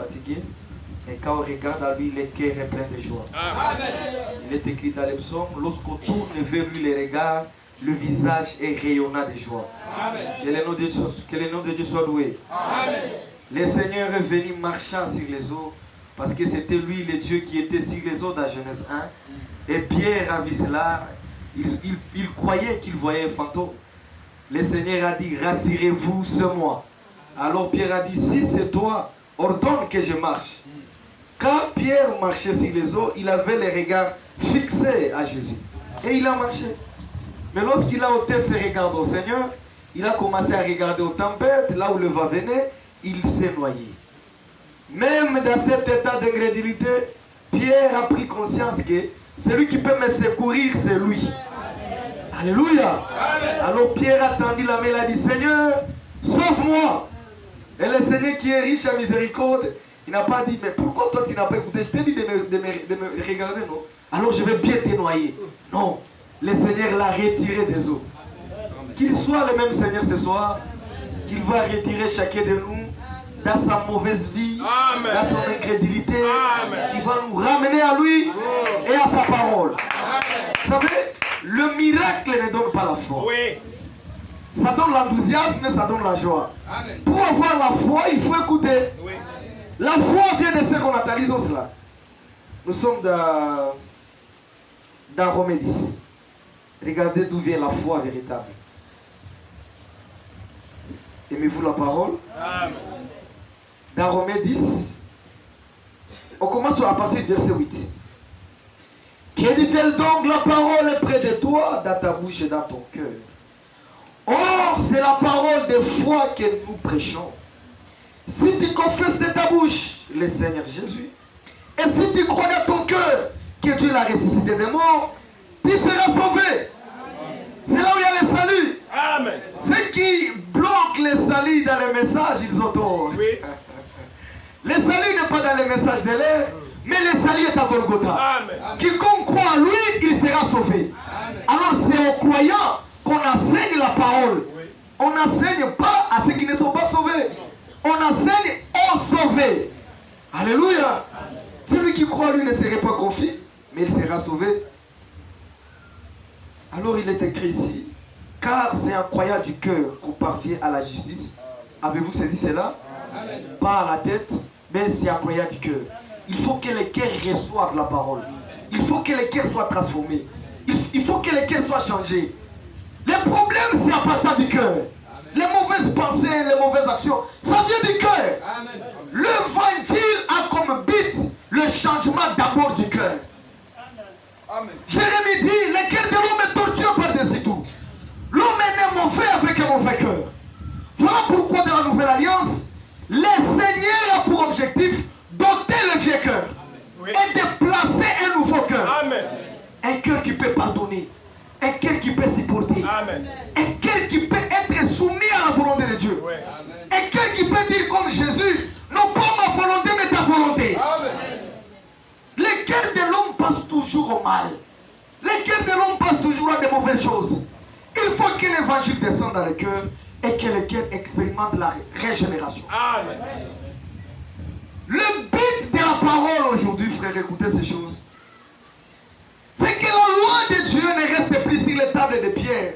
fatigué. Et quand on regarde à lui, le cœur est plein de joie. Amen. Il est écrit dans les psaumes, lorsqu'on tourne vers lui les regards, le visage est rayonnant de joie. Amen. Que le nom de Dieu soit loué. Amen. Le Seigneur est venu marchant sur les eaux, parce que c'était lui le Dieu qui était sur les eaux dans Genèse 1. Et Pierre a vu cela, il croyait qu'il voyait un fantôme. Le Seigneur a dit, rassurez-vous, c'est moi. Alors Pierre a dit, si c'est toi, ordonne que je marche. Quand Pierre marchait sur les eaux, il avait les regards fixés à Jésus. Et il a marché. Mais lorsqu'il a ôté ses regards au Seigneur, il a commencé à regarder aux tempêtes, là où le vent venait, il s'est noyé. Même dans cet état d'incrédulité, Pierre a pris conscience que celui qui peut me secourir, c'est lui. Alléluia. Alors Pierre a tendu la main, il a dit, Seigneur, sauve-moi. Et le Seigneur qui est riche en miséricorde, il n'a pas dit, mais pourquoi toi tu n'as pas écouté? Je t'ai dit de me regarder, non? Alors je vais bien te noyer. Non, le Seigneur l'a retiré des eaux. Qu'il soit le même Seigneur ce soir, qu'il va retirer chacun de nous dans sa mauvaise vie, Amen. Dans son incrédulité, qu'il va nous ramener à lui et à sa parole. Vous savez, le miracle ne donne pas la foi. Oui. Ça donne l'enthousiasme, mais ça donne la joie. Amen. Pour avoir la foi, il faut écouter. Oui. La foi vient de ce qu'on appelle, lisons cela. Nous sommes dans Romains 10. Regardez d'où vient la foi véritable. Aimez-vous la parole? Amen. Dans Romains 10, on commence à partir du verset 8. Que dit-elle donc? La parole est près de toi, dans ta bouche et dans ton cœur. Or, c'est la parole de foi que nous prêchons. Si tu confesses de ta bouche le Seigneur Jésus, et si tu crois dans ton cœur que Dieu l'a ressuscité des morts, tu seras sauvé. C'est là où il y a le salut. Amen. Ceux qui bloquent le salut dans les messages, ils ont tort. Oui. Le salut n'est pas dans les messages de l'air, mais le salut est à Golgotha. Amen. Quiconque croit à lui, il sera sauvé. Amen. Alors c'est aux croyants qu'on enseigne la parole. Oui. On n'enseigne pas à ceux qui ne sont pas sauvés. On enseigne aux sauvés. Alléluia. Amen. Celui qui croit, lui, ne serait pas confus, mais il sera sauvé. Alors il est écrit ici, car c'est en croyant du cœur qu'on parvient à la justice. Avez-vous saisi cela? Amen. Pas à la tête, mais c'est en croyant du cœur. Il faut que les cœurs reçoivent la parole. Il faut que les cœurs soient transformés. Il faut que les cœurs soient changés. Les problèmes, c'est à partir du cœur. Les mauvaises pensées, les mauvaises actions, ça vient du cœur. L'évangile a comme but le changement d'abord du cœur. Jérémie dit, le cœur de l'homme est tortueux par-dessus tout. L'homme est né mauvais avec un mauvais cœur. Voilà pourquoi dans la nouvelle alliance, le Seigneur a pour objectif d'ôter le vieux cœur et de placer un nouveau cœur. Amen. Un cœur qui peut pardonner, un cœur qui peut supporter, Amen. Un cœur qui peut être soumis à la volonté de Dieu. Oui. Un cœur qui peut dire comme Jésus, non pas ma volonté mais ta volonté. Amen. Le cœur de l'homme passe toujours au mal. Le cœur de l'homme passe toujours à de mauvaises choses. Il faut que l'évangile descende dans le cœur et que le cœur expérimente la régénération. Amen. Le but de la parole aujourd'hui, frère, écoutez ces choses. C'est que la loi de Dieu ne reste plus sur les tables de pierre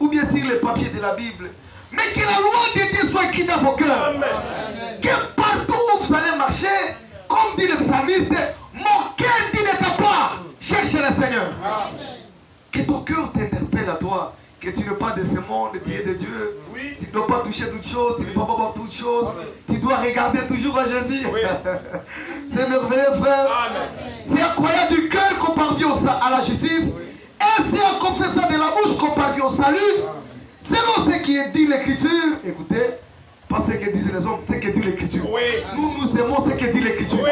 ou bien sur les papiers de la Bible, mais que la loi de Dieu soit écrite dans vos cœurs. Amen. Que partout où vous allez marcher, comme dit le psalmiste, mon cœur dit de ta part, cherche le Seigneur. Amen. Que ton cœur t'interpelle à toi, que tu n'es pas de ce monde, tu es de Dieu. Oui. Tu ne dois pas toucher toutes choses, tu ne dois pas boire toutes choses. Amen. Tu dois regarder toujours à Jésus. Oui. C'est merveilleux, frère. C'est en croyant du cœur qu'on parvient à la justice. Oui. Et c'est en confessant de la bouche qu'on parvient au salut. Selon ce qui est dit l'Écriture, écoutez, pas ce que disent les hommes, c'est ce que dit l'Écriture. Oui. Nous aimons ce que dit l'Écriture. Oui.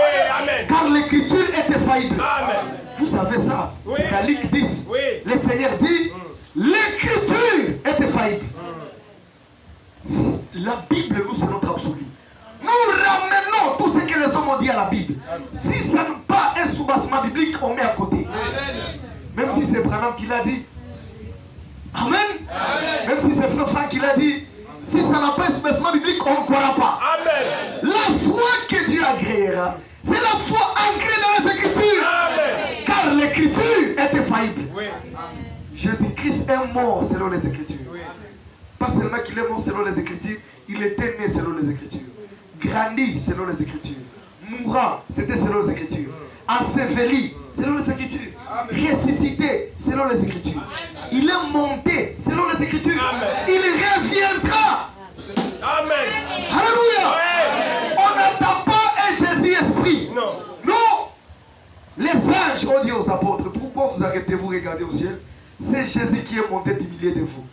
Car l'Écriture est infaillible. Amen. Vous savez ça, oui. C'est dans Luc 10. Oui. Le Seigneur dit, l'Écriture est infaillible. La Bible, nous, c'est notre absolu. Nous ramenons tout ce que les hommes ont dit à la Bible. Si ça n'est pas un soubassement biblique, on met à côté. Amen. Même si c'est Branham qui l'a dit. Amen. Amen. Même si c'est Frère Franck qui l'a dit. Si ça n'a pas un soubassement biblique, on ne croira pas. Amen. La foi que Dieu a créera. C'est la foi ancrée dans les Écritures. Amen. Car l'Écriture est infaillible. Oui. Jésus-Christ est mort selon les Écritures. Oui. Pas seulement qu'il est mort selon les Écritures, il était né selon les Écritures. Grandi selon les Écritures. Mourant, c'était selon les Écritures. Enseveli selon les Écritures. Amen. Ressuscité selon les Écritures. Amen. Il est monté selon les Écritures. Amen. Il reviendra. Amen. Alléluia. Amen. On n'attend pas un Jésus-Esprit. Non. Non. Les anges ont dit aux apôtres, pourquoi vous arrêtez-vous regarder au ciel? C'est Jésus qui est monté du milieu de vous.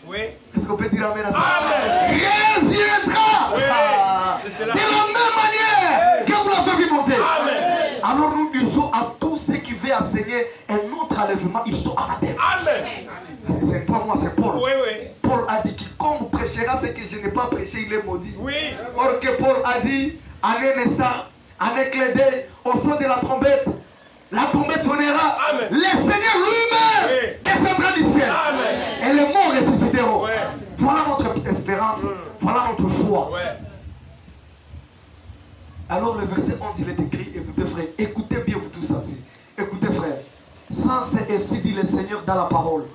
Oui. Est-ce qu'on peut dire amen à ça? Amen. Reviendra. Oui. De la même manière que vous l'avez vu monter. Amen. Alors nous disons à tous ceux qui veulent enseigner un autre enlèvement, ils sont anathèmes. Amen. C'est pas moi, c'est Paul. Oui, oui. Paul a dit, quiconque prêchera ce que je n'ai pas prêché, il est maudit. Oui. Or que Paul a dit, en un instant, avec les dés, au son de la trompette sonnera. Amen. Le Seigneur lui-même descendra du ciel. Amen. Et les morts ressusciteront. Ouais. Voilà notre espérance. Voilà notre foi. Ouais. Alors le verset 11, il est écrit, écoutez frère, écoutez bien vous tous assis. Écoutez frère, sans c'est ainsi dit le Seigneur dans la parole.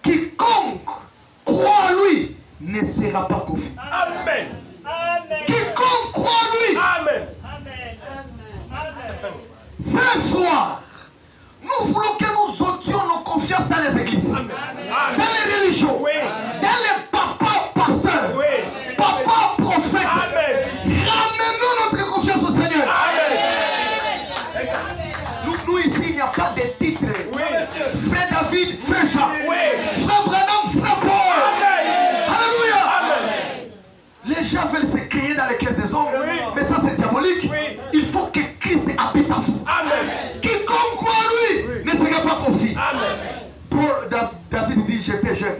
Quiconque croit en lui ne sera pas confus. Amen. Amen. Quiconque croit en lui. Amen. Amen. Amen. Ce soir, nous voulons que nous ôtions nos confiances dans les églises, Amen. Dans les religions, oui. Dans les papas pasteurs, oui. Papas prophètes. Amen. Ramenons notre confiance au Seigneur. Amen. Nous ici, il n'y a pas de titre. Oui. Frère David, frère Jean. Oui. Frère Branham, frère Paul. Amen. Alléluia. Amen. Les gens veulent se créer dans les cœurs des hommes, oui. Mais ça c'est diabolique. Oui. Il faut que Christ habite en vous. Amen. Quiconque croit en lui, oui. Ne sera pas confus. Amen. Paul, David dit, j'étais jeune,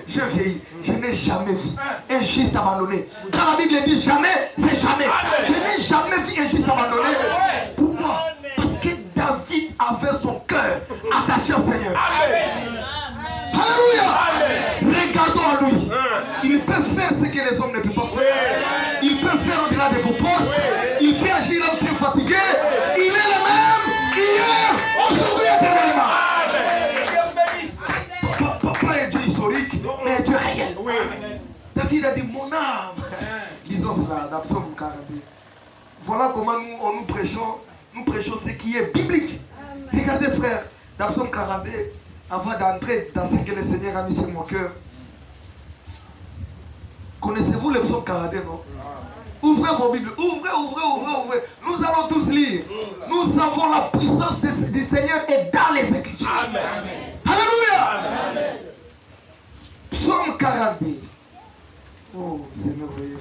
je vieillis, je n'ai jamais vu un juste abandonné. Quand la Bible dit jamais, c'est jamais. Amen. Je n'ai jamais vu un juste abandonné. Amen. Pourquoi? Parce que David avait son cœur attaché au Seigneur. Amen. Alléluia. Regardons à lui. Il peut faire ce que les hommes ne peuvent pas faire. Il peut faire au-delà de vos forces. Il peut agir là où tu es fatigué. Il est le même hier, aujourd'hui et éternellement. Pas un Dieu historique, mais un Dieu réel. David a dit, mon âme. Lisons cela dans Psaume 42. Voilà comment nous prêchons ce qui est biblique. Regardez frère, dans Psaume 42, avant d'entrer dans ce que le Seigneur a mis sur mon cœur. Connaissez-vous le Psaume 42, non? Ouvrez vos Bibles, ouvrez. Nous allons tous lire. Nous avons la puissance du Seigneur et dans les Écritures. Amen. Alléluia. Amen. Psaume 42. Oh, c'est merveilleux.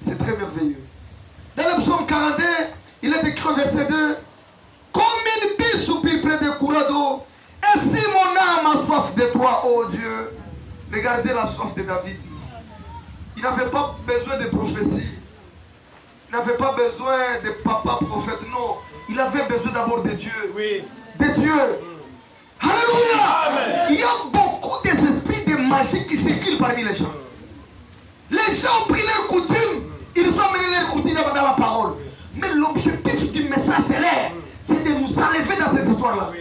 C'est très merveilleux. Dans le Psaume 42, il est écrit au verset 2. Comme une bille soupire près des courants d'eau, ainsi mon âme a soif de toi, ô Dieu. Regardez la soif de David. Il n'avait pas besoin de prophétie. Il n'avait pas besoin de papa prophète. Non. Il avait besoin d'abord de Dieu. Oui. De Dieu. Alléluia. Amen. Il y a beaucoup d'esprits de magie qui circulent parmi les gens. Les gens ont pris leur coutume. Ils ont amené leur coutume dans la parole. Mais l'objectif du message de l'air, c'est de nous enlever dans ces histoires-là.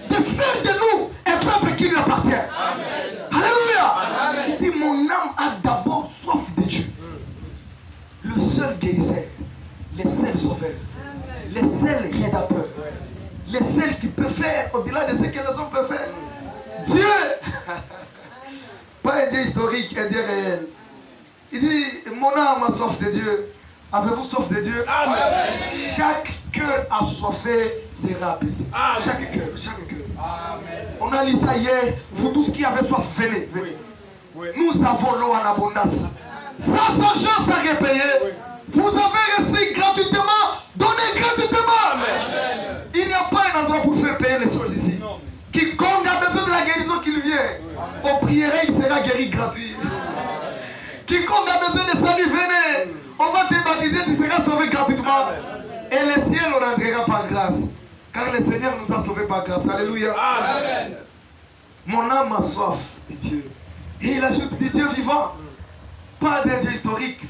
De faire de nous un peuple qui lui appartient. Amen. Alléluia. Amen. Il dit, mon âme a d'abord soif de Dieu. Le seul guérisseur, le seul sauveur, le seul rédacteur, le seul qui peut faire au-delà de ce que les hommes peuvent faire. Dieu, pas un Dieu historique, un Dieu réel. Il dit, mon âme a soif de Dieu. Avez-vous soif de Dieu? Amen. Chaque cœur assoiffé sera apaisé. Chaque cœur, chaque cœur. Amen. On a lu ça hier. Vous tous qui avez soif, venez. Oui. Oui. Nous avons l'eau en abondance. Sans argent, ça repayé. Oui. Vous avez reçu gratuitement, donnez gratuitement. Amen. Il n'y a pas un endroit pour faire payer les choses ici. Non. Quiconque a besoin de la guérison qu'il vient, on prierait, il sera guéri gratuit. Quiconque a besoin de salut, venez. On va te baptiser, tu seras sauvé gratuitement. Et le ciel, on rendra par grâce. Car le Seigneur nous a sauvés par grâce. Alléluia. Amen. Mon âme a soif de Dieu. Et il ajoute des dieux vivants. Pas des dieux historiques.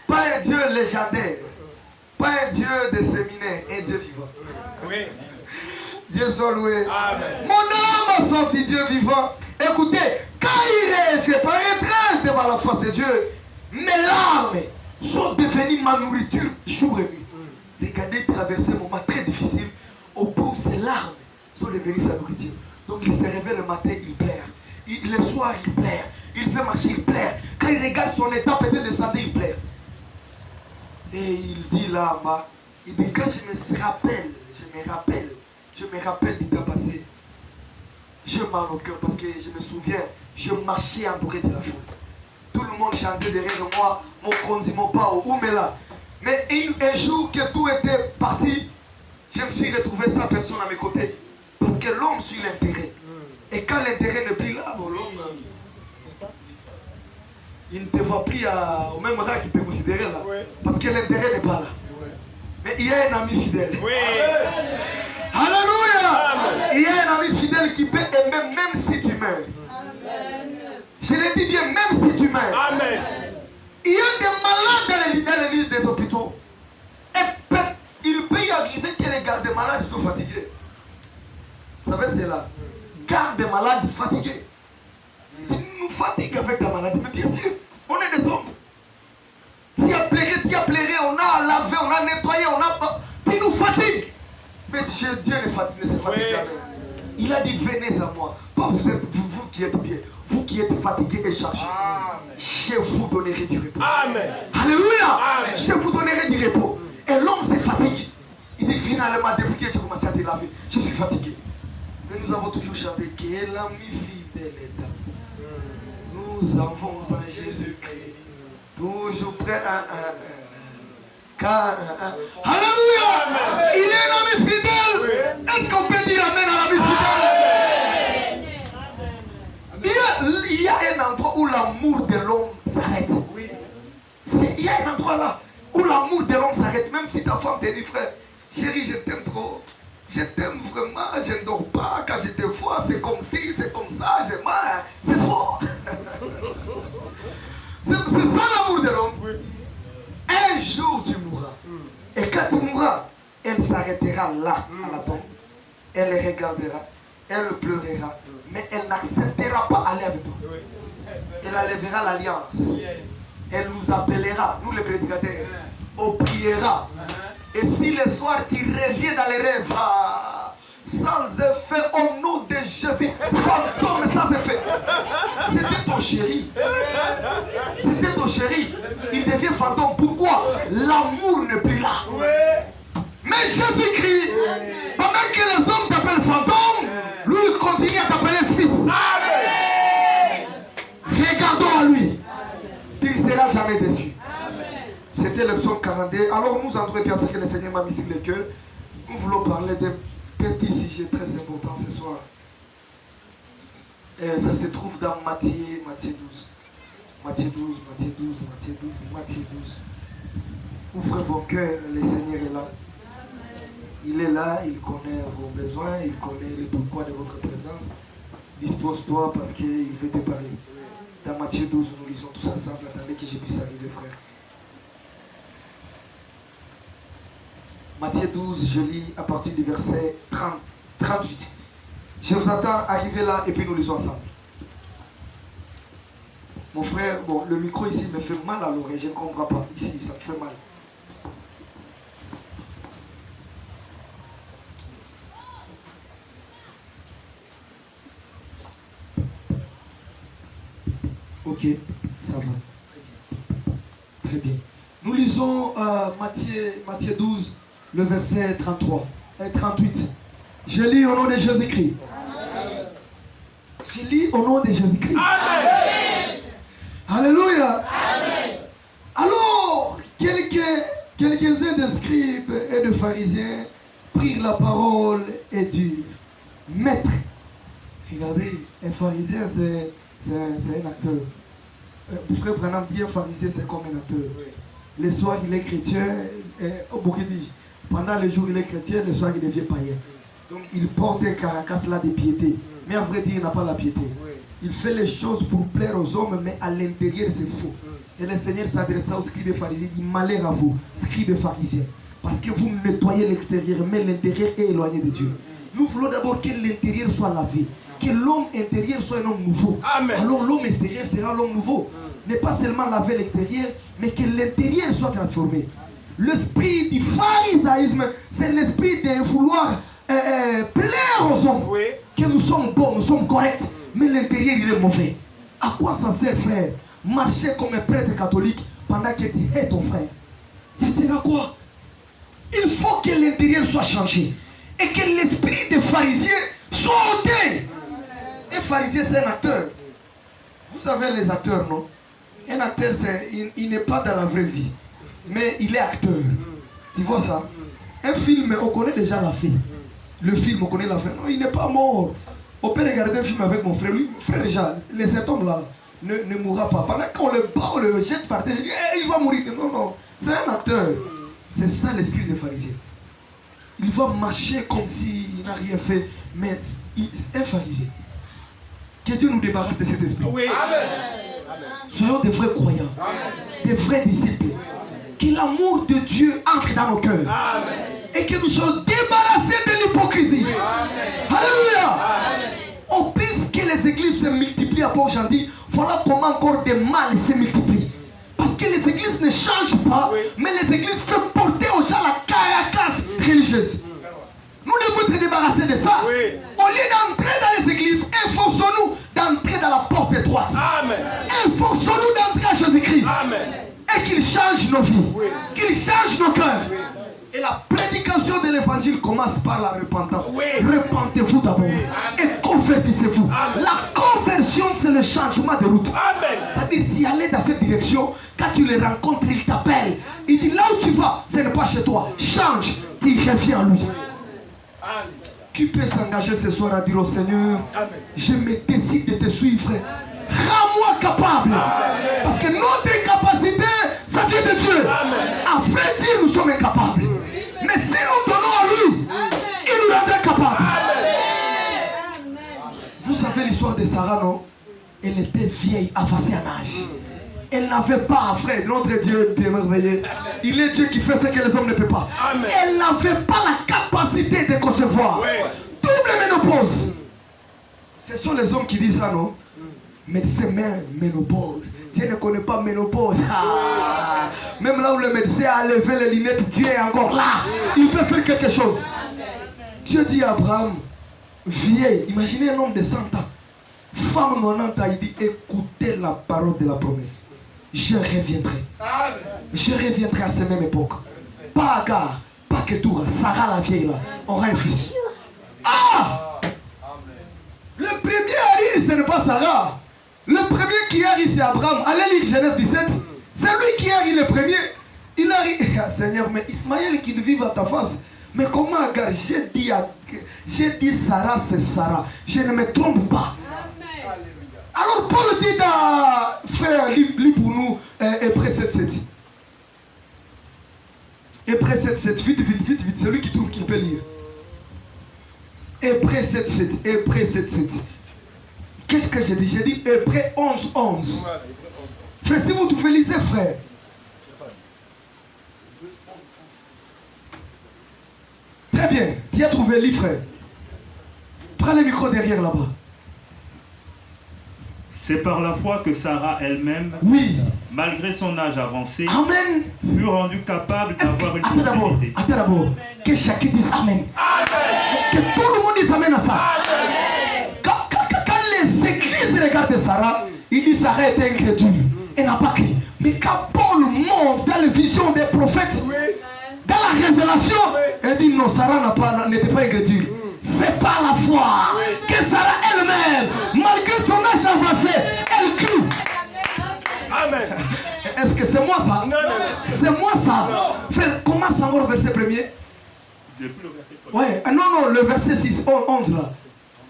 Pas un Dieu légendaire. pas un Dieu de séminaire, un Dieu vivant. Oui. Dieu soit loué. Amen. Mon âme a sorti Dieu vivant. Écoutez, quand il est étrange devant la face de Dieu, mes larmes sont devenues ma nourriture jour et nuit. Regardez traverser un moment très difficile au point où ses larmes sont devenues sa nourriture. Donc il se réveille le matin, il pleure. Le soir, il pleure. Il fait marcher, il pleure. Quand il regarde son état peut-être de santé, il pleure. Et il dit là en bas, il dit quand je me rappelle du temps passé, j'ai mal au cœur parce que je me souviens, je marchais entouré de la foule. Tout le monde chantait derrière moi, mon konzi, mon pao, où mais là. Mais un jour que tout était parti, je me suis retrouvé sans personne à mes côtés. Parce que l'homme suit l'intérêt. Et quand l'intérêt n'est plus là, bon, l'homme, il ne te voit plus au même rang qu'il te considérait là. Oui. Parce que l'intérêt n'est pas là. Oui. Mais il y a un ami fidèle. Oui. Alléluia. Amen. Il y a un ami fidèle qui peut aimer même si tu meurs. Amen. Je le dis bien, même si tu meurs. Amen. Il y a des malades dans l'église des hôpitaux. Et il peut y arriver que les gardes malades sont fatigués. Vous savez, c'est là. Garde des malades fatigués. Tu nous fatigues avec ta maladie, mais bien sûr, on est des hommes. Tu as pleuré, on a lavé, on a nettoyé, tu nous fatigues. Mais Dieu ne fatigue jamais. Il a dit, venez à moi. Vous êtes vous qui êtes bien, vous qui êtes fatigués et chargés. Je vous donnerai du repos. Amen. Alléluia. Amen. Je vous donnerai du repos. Et l'homme se fatigue. Il dit finalement, depuis que j'ai commencé à te laver, je suis fatigué. Mais nous avons toujours chanté que l'ami fidèle est à vous. Nous avons en Jésus-Christ toujours prêt à Alléluia. Il est un ami fidèle. Est-ce qu'on peut dire amen à l'ami fidèle? Il y a un endroit où l'amour de l'homme s'arrête. Il y a un endroit là où l'amour de l'homme s'arrête. Même si ta femme te dit, frère, chérie, je t'aime trop. Je t'aime vraiment, je ne dors pas. Quand je te vois, c'est comme ci, c'est comme ça, j'ai mal. C'est fort. C'est ça l'amour de l'homme. Un jour tu mourras. Et quand tu mourras, elle s'arrêtera là, à la tombe. Elle regardera, elle pleurera. Mais elle n'acceptera pas aller avec toi. Elle enlèvera l'alliance. Elle nous appellera, nous les prédicateurs. On priera. Et si le soir tu reviens dans les rêves, sans effet, au nom de Jésus, fantôme sans effet. C'était ton chéri. C'était ton chéri. Il devient fantôme. Pourquoi? L'amour n'est plus là. Mais Jésus-Christ, pendant que les hommes t'appellent fantôme, lui il continue à t'appeler fils. Regardons à lui. Tu ne seras jamais déçu. C'était le psaume 42. Alors nous entrons bien ce que le Seigneur m'a mis sur le cœur. Nous voulons parler d'un petit sujet très important ce soir. Et ça se trouve dans Matthieu 12. Matthieu 12. Ouvrez vos cœurs, le Seigneur est là. Il est là, il connaît vos besoins, il connaît le pourquoi de votre présence. Dispose-toi parce qu'il veut te parler. Dans Matthieu 12, nous lisons tous ensemble. Attendez que je puisse arriver, frère. Matthieu 12, je lis à partir du verset 38. Je vous attends arriver là et puis nous lisons ensemble. Mon frère, bon, le micro ici me fait mal à l'oreille, je ne comprends pas. Ici, ça me fait mal. Ok, ça va. Très bien. Nous lisons Matthieu 12, le verset 33 et 38. Je lis au nom de Jésus-Christ. Je lis au nom de Jésus-Christ. Alléluia. Amen. Alors, quelques-uns des scribes et de pharisiens prirent la parole et dirent, Maître, regardez, un pharisien c'est un acteur. Frère Branham dit un pharisien c'est comme un acteur. Le soir il est chrétien, pendant le jour il est chrétien, le soir il devient païen. Donc il porte un caractère là de piété. Mais à vrai dire il n'a pas la piété. Il fait les choses pour plaire aux hommes, mais à l'intérieur c'est faux. Et le Seigneur s'adressa aux scribes et pharisiens, il dit malheur à vous, scribes et pharisiens, Parce que vous nettoyez l'extérieur, mais l'intérieur est éloigné de Dieu. Nous voulons d'abord que l'intérieur soit lavé, que l'homme intérieur soit un homme nouveau. Amen. Alors l'homme extérieur sera l'homme nouveau. Ne pas seulement laver l'extérieur, mais que l'intérieur soit transformé. L'esprit du pharisaïsme, c'est l'esprit de vouloir plaire aux hommes. Oui. Que nous sommes bons, nous sommes corrects, mais l'intérieur il est mauvais. À quoi ça sert, frère? Marcher comme un prêtre catholique pendant que tu hais ton frère. Ça sert à quoi? Il faut que l'intérieur soit changé et que l'esprit des pharisiens soit ôté. Un pharisien, c'est un acteur. Vous savez les acteurs, non? Un acteur, il n'est pas dans la vraie vie, mais il est acteur. Tu vois ça? Un film, on connaît déjà la fin. Le film, on connaît la fin. Non, il n'est pas mort. On peut regarder un film avec mon frère. Lui, frère Jean, cet homme-là ne mourra pas. Pendant qu'on le bat, on le jette par terre, il va mourir. Non, non. C'est un acteur. C'est ça l'esprit des pharisiens. Il va marcher comme s'il n'a rien fait. Mais c'est un pharisien. Que Dieu nous débarrasse de cet esprit. Oui. Amen. Soyons des vrais croyants. Amen. Des vrais disciples. Que l'amour de Dieu entre dans nos cœurs. Amen. Et que nous soyons débarrassés de l'hypocrisie. Alléluia. Au plus que les églises se multiplient à Port-Gentil, voilà comment encore des mal se multiplient. Parce que les églises ne changent pas, mais les églises font porter aux gens la caracasse religieuse. Nous devons être débarrassés de ça. Oui. Au lieu d'entrer dans les églises, efforçons-nous d'entrer dans la porte étroite. Amen. Efforçons-nous d'entrer à Jésus-Christ. Amen. Et qu'il change nos vies. Oui. Qu'il change nos cœurs. Oui. Et la prédication de l'évangile commence par la repentance. Oui. Repentez-vous d'abord. Et convertissez-vous. La conversion, c'est le changement de route. Amen. C'est-à-dire, si aller dans cette direction, quand tu les rencontres, il t'appelle. Il dit, là où tu vas, ce n'est pas chez toi. Change. Tu reviens à lui. Amen. Qui peut s'engager ce soir à dire au Seigneur, Amen, je me décide de te suivre. Rends-moi capable. Amen. Parce que notre incapacité, ça vient de Dieu. Amen. À vrai dire, nous sommes incapables. Mais si nous donnons à lui, Amen, il nous rendra capables. Amen. Vous savez l'histoire de Sarah, non? Elle était vieille, avancée en âge. Elle n'avait pas, frère, notre Dieu bien merveilleux. Il est Dieu qui fait ce que les hommes ne peuvent pas. Amen. Elle n'avait pas la capacité de concevoir. Oui. Double ménopause. Ce sont les hommes qui disent ça, non? Médecin, ménopause. Dieu ne connaît pas ménopause. Ah. Même là où le médecin a levé les lunettes, Dieu est encore là. Il peut faire quelque chose. Dieu dit à Abraham, vieille, imaginez un homme de 100 ans. Femme 90 ans, il dit, écoutez la parole de la promesse. Je reviendrai. Je reviendrai à cette même époque. Pas Agar, pas Ketura, Sarah la vieille là, aura un fils. Ah! Le premier arrive, ce n'est pas Sarah. Le premier qui arrive, c'est Abraham. Allez lire Genèse 17. C'est lui qui arrive le premier. Il arrive. Seigneur, mais Ismaël qui vive à ta face. Mais comment Agar? J'ai dit Sarah, c'est Sarah. Je ne me trompe pas. Alors Paul dit dans frère, lis pour nous Hébreux 7:7. Hébreux 7:7. Vite. Celui qui trouve qu'il peut lire. Hébreux 7:7. Hébreux 7:7. Qu'est-ce que j'ai dit? J'ai dit Hébreux 11:11. Frère, si vous pouvez lire, frère. Très bien. Tu as trouvé, lis, frère. Prends le micro derrière là-bas. C'est par la foi que Sarah elle-même, oui, malgré son âge avancé, Amen, fut rendue capable d'avoir une postérité. Attends d'abord, que chacun dise Amen. Amen. Que tout le monde dise Amen à ça. Amen. Quand les églises regardent Sarah, ils disent Sarah était incrédule. Elle n'a pas crié. Mais quand Paul monte dans les visions des prophètes, oui, dans la révélation, oui, elle dit non, Sarah n'était pas incrédule. C'est par la foi, oui, que Sarah elle-même, malgré son âge avancé, elle crie. Amen. Est-ce que c'est moi ça? Non. C'est moi ça. Non. Frère, commence encore le verset premier. Depuis le verset premier. Ouais. Non, le verset 6, 11 là.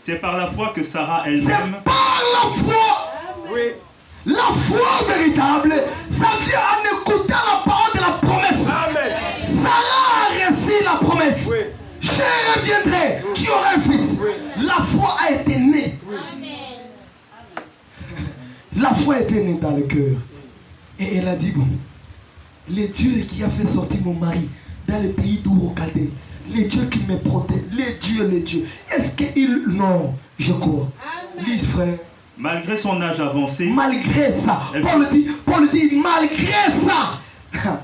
C'est par la foi que Sarah elle-même. C'est par la foi. Oui. La foi véritable, ça vient en écoutant la parole de la promesse. Amen. Sarah a reçu la promesse. Oui. Je reviendrai, tu auras un fils. Oui. La foi a été née. Oui. La foi était née dans le cœur. Et elle a dit, bon, le Dieu qui a fait sortir mon mari dans le pays d'Urukalde. Les dieux qui me protègent, les dieux. Est-ce qu'ils... Non, je crois. Lise, frère. Malgré son âge avancé, Malgré ça, Paul dit, malgré ça,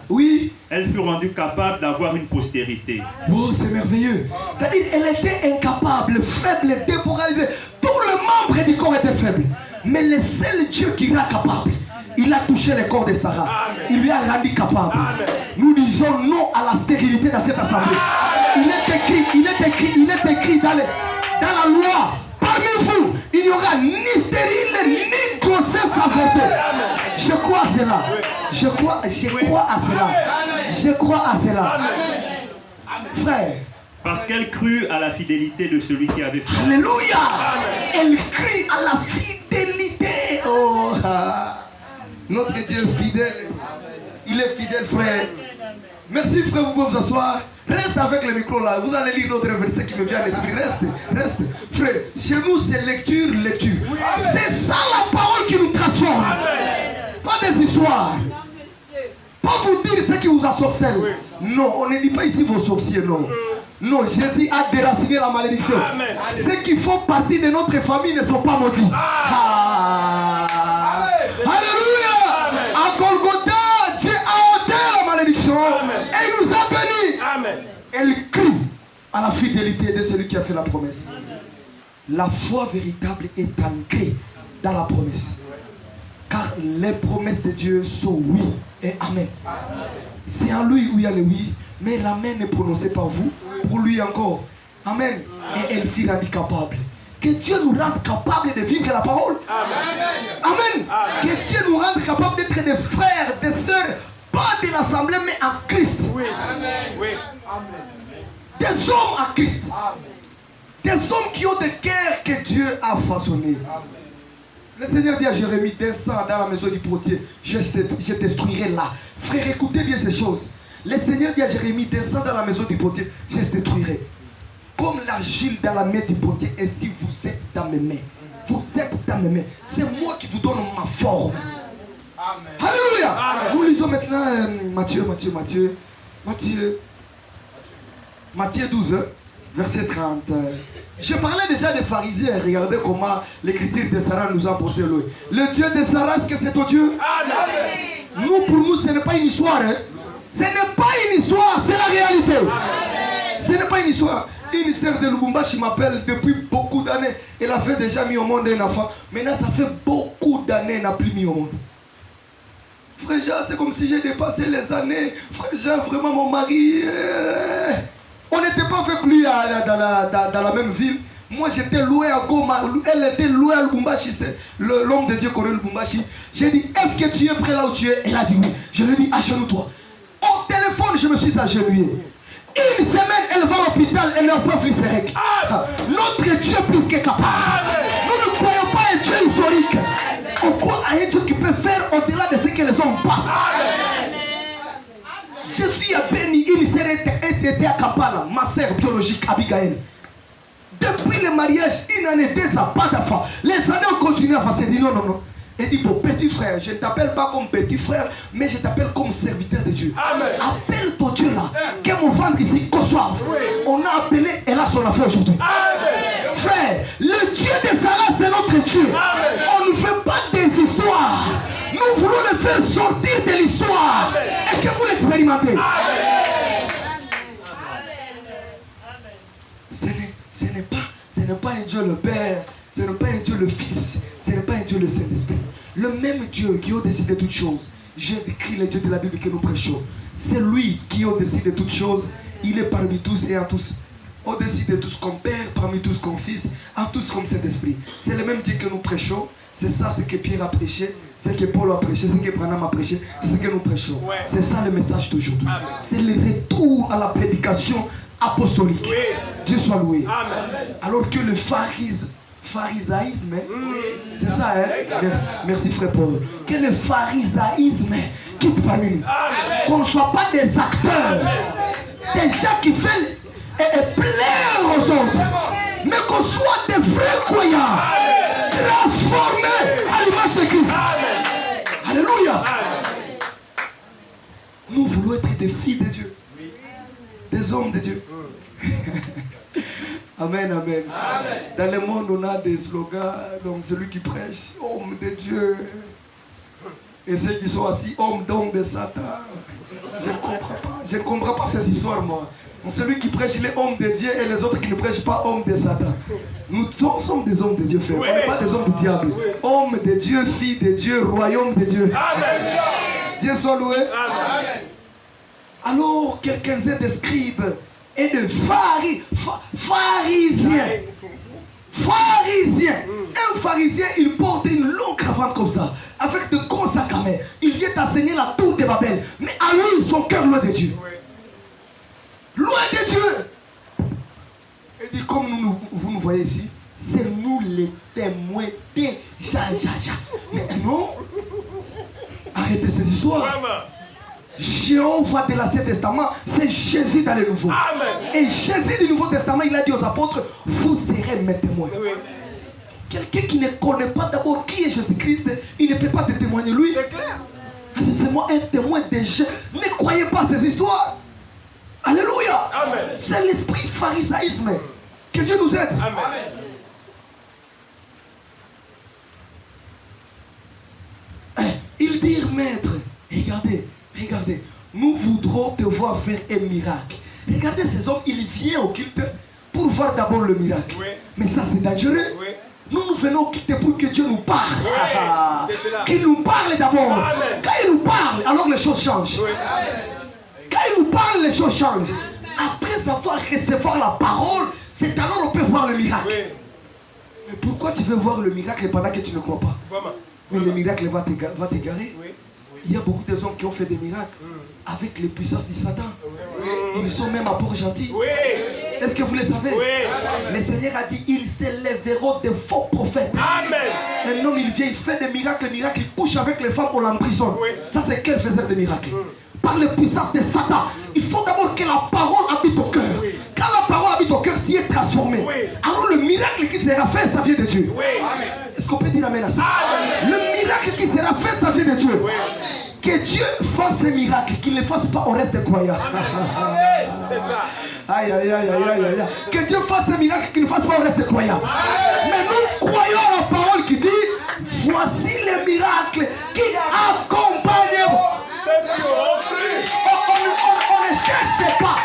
oui, elle fut rendue capable d'avoir une postérité. oh, c'est merveilleux. C'est-à-dire, elle était incapable, faible, démoralisée. Tout le membre du corps était faible. Mais le seul Dieu qui l'a capable, il a touché le corps de Sarah. Il lui a rendu capable. Nous disons non à la stérilité dans cette assemblée. Il est écrit dans la loi. Parmi vous, il n'y aura ni stérile, ni grossesse avortée. Je crois à cela. Je crois à cela. Frère. Parce qu'elle crut à la fidélité de celui qui avait fait. Alléluia. Elle crie à la fidélité. Oh, notre Dieu est fidèle. Il est fidèle, frère. Merci, frère, vous pouvez vous asseoir. Reste avec le micro là. Vous allez lire l'autre verset qui me vient à l'esprit. Reste. Frère, chez nous, c'est lecture. C'est ça la parole qui nous transforme. Pas des histoires. Pas vous dire ce qui vous assorcelle. Non, on ne dit pas ici vos sorciers, non. Non, Jésus a déraciné la malédiction. Ceux qui font partie de notre famille ne sont pas maudits. Alléluia. À Golgotha, Dieu a ôté la malédiction. Et il nous a bénis. Elle crie à la fidélité de celui qui a fait la promesse. La foi véritable est ancrée dans la promesse. Car les promesses de Dieu sont oui et amen. C'est en lui où il y a le oui, mais l'amen n'est prononcé par vous. Pour lui encore. Amen. Et elle fut rendue capable. Que Dieu nous rende capable de vivre la parole. Amen. Que Dieu nous rende capable d'être des frères, des sœurs, pas de l'assemblée, mais en Christ. Des hommes en Christ. Des hommes qui ont des cœurs que Dieu a façonnés. Le Seigneur dit à Jérémie, descends dans la maison du potier, je destruirai là. Frère, écoutez bien ces choses. Le Seigneur dit à Jérémie, descends dans la maison du potier, je détruirai. Comme l'argile dans la main du potier, ainsi vous êtes dans mes mains. Vous êtes dans mes mains. C'est moi qui vous donne ma forme. Amen. Alléluia. Amen. Nous lisons maintenant Matthieu 12, verset 30. Je parlais déjà des pharisiens. Regardez comment l'écriture de Sarah nous a porté loin. Le Dieu de Sarah, est-ce que c'est ton Dieu? Amen. Nous, pour nous, ce n'est pas une histoire. Hein? Ce n'est pas une histoire, c'est la réalité. Amen. Ce n'est pas une histoire. Une sœur de Lubumbashi m'appelle depuis beaucoup d'années. Elle avait déjà mis au monde un enfant. Maintenant, ça fait beaucoup d'années qu'elle n'a plus mis au monde. Frère Jean, c'est comme si j'ai dépassé les années. Frère Jean, vraiment mon mari... On n'était pas avec lui dans la même ville. Moi, j'étais loué à Goma. Elle était louée à Lubumbashi. C'est l'homme de Dieu connaît Lubumbashi. J'ai dit, est-ce que tu es prêt là où tu es? Elle a dit oui. Je lui ai dit, agenouille-toi. Au téléphone, je me suis agenouillé. Une semaine, elle va à l'hôpital, elle n'a pas vu ses règles. Notre Dieu est plus que capable. Nous ne croyons pas à un Dieu historique. On croit à un Dieu qui peut faire au-delà de ce que les hommes passent. Je suis à Béni, une sœur était à Kampala, ma sœur biologique Abigail. Depuis le mariage, une année, 2 ans, pas d'enfant. Les années ont continué à passer. Elle dit non. Elle dit, bon, petit frère, je ne t'appelle pas comme petit frère, mais je t'appelle comme serviteur de Dieu. Amen. Appelle ton Dieu là, que mon ventre ici conçoive. Oui. On a appelé, elle a son affaire aujourd'hui. Frère, le Dieu de Sarah, c'est notre Dieu. Amen. On ne fait pas des histoires. Nous voulons le faire sortir de l'histoire. Est-ce que vous l'expérimentez? Ce n'est pas un Dieu le Père, ce n'est pas un Dieu le Fils, ce n'est pas un Dieu le Saint-Esprit. Le même Dieu qui est au-dessus de toutes choses. Jésus-Christ, le Dieu de la Bible que nous prêchons. C'est lui qui est au-dessus de toutes choses. Il est parmi tous et en tous. Au-dessus de tous comme Père, parmi tous comme Fils, en tous comme Saint-Esprit. C'est le même Dieu que nous prêchons. C'est ça ce que Pierre a prêché, c'est ce que Paul a prêché, c'est ce que Branham a prêché, c'est ce que nous prêchons. Ouais. C'est ça le message d'aujourd'hui. C'est le retour à la prédication apostolique. Oui. Dieu soit loué. Amen. Alors que le pharisaïsme, c'est ça, hein? Merci frère Paul. Que le pharisaïsme quitte parmi nous. Qu'on ne soit pas des acteurs, des gens qui veulent plaire aux autres, mais qu'on soit des vrais croyants. Transformés à l'image de Christ. Alléluia. Nous voulons être des filles de Dieu. des hommes de Dieu. Amen, amen. Dans le monde, on a des slogans. Donc, celui qui prêche, homme de Dieu. Et ceux qui sont assis, homme d'homme de Satan. Je ne comprends pas. Je ne comprends pas ces histoires, moi. Donc, celui qui prêche, il est homme de Dieu et les autres qui ne prêchent pas, homme de Satan. Nous tous sommes des hommes de Dieu, frère. On n'est pas des hommes du diable. Hommes de Dieu, filles de Dieu, royaume de Dieu. Amen. Dieu soit loué. Amen. Alors, quelques-uns des scribes et de pharisiens. Pharisien. Un pharisien, il porte une longue cravate comme ça, avec de gros sacs à main. Il vient enseigner la tour de Babel. Mais à lui, son cœur loin de Dieu. Loin de Dieu. Il dit, comme vous nous voyez ici, c'est nous les témoins de Mais non. Arrêtez ces histoires. Jéhovah de l'Ancien Testament, c'est Jésus dans le Nouveau. Amen. Et Jésus du Nouveau Testament, il a dit aux apôtres, vous serez mes témoins. Oui. Quelqu'un qui ne connaît pas d'abord qui est Jésus-Christ, il ne peut pas te témoigner lui. C'est clair. C'est moi un témoin de Jésus. Ne croyez pas ces histoires. Alléluia. Amen. C'est l'esprit pharisaïsme. Que Dieu nous aide. Amen. Ils dirent, maître, regardez, nous voudrons te voir faire un miracle. Regardez ces hommes, ils viennent au culte pour voir d'abord le miracle. Oui. Mais ça c'est dangereux. Oui. Nous venons au culte pour que Dieu nous parle. Oui. Qu'il nous parle d'abord. Amen. Quand il nous parle, alors les choses changent. Oui. Quand il nous parle, les choses changent. Après avoir recevoir la parole, c'est alors on peut voir le miracle. Oui. Mais pourquoi tu veux voir le miracle pendant que tu ne crois pas? Vraiment. Mais le miracle va t'égarer. Oui. Il y a beaucoup de hommes qui ont fait des miracles avec les puissances du Satan. Ils sont même à Port-Gentil. Oui. Est-ce que vous le savez? Oui. Le Seigneur a dit, ils s'élèveront de faux prophètes. Amen. Un homme, il vient, il fait des miracles, il couche avec les femmes, on l'emprisonne. Oui. Ça, c'est quel faisait des miracles? Par les puissances de Satan. Il faut d'abord que la parole habite au cœur. Oui. Quand la parole habite au cœur, tu es transformé. Oui. Alors le miracle qui sera fait, ça vient de Dieu. Oui. Est-ce qu'on peut dire amen à ça? Amen. Le miracle qui sera fait, ça vient de Dieu. Oui. Que Dieu fasse les miracles, qu'il ne fasse pas au reste des croyants. C'est ça. Aïe, aïe, aïe, aïe, aïe, aïe. Que Dieu fasse les miracles, qu'il ne fasse pas au reste des croyants. Mais nous croyons à la parole qui dit, voici les miracles qui accompagnent. On ne cherche pas.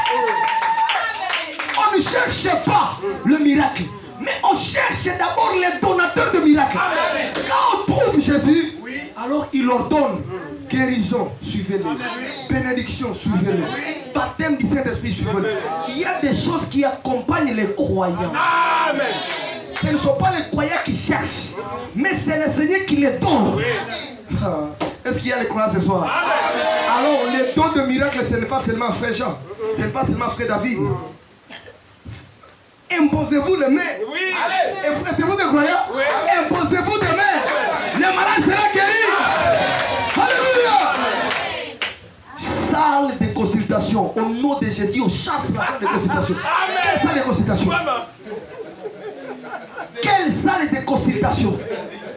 On ne cherche pas le miracle. Mais on cherche d'abord les donateurs de miracles. Amen. Quand on trouve Jésus, oui, alors il ordonne guérison, suivez-le. Bénédiction, suivez-le. Baptême du Saint-Esprit, suivez-le. Il y a des choses qui accompagnent les croyants. Amen. Ce ne sont pas les croyants qui cherchent, mais c'est le Seigneur qui les donne. Oui. Est-ce qu'il y a les croyants ce soir? Amen. Alors, les dons de miracles, ce n'est pas seulement Frère Jean, ce n'est pas seulement Frère David. Imposez-vous les mains. Oui. Êtes-vous des croyants? Oui. Imposez-vous des mains. Oui. Les malades seront guéris. Alléluia. Salle de consultation. Au nom de Jésus, on chasse la salle de consultation. Amen. Quelle salle de consultation? Quelle salle de consultation?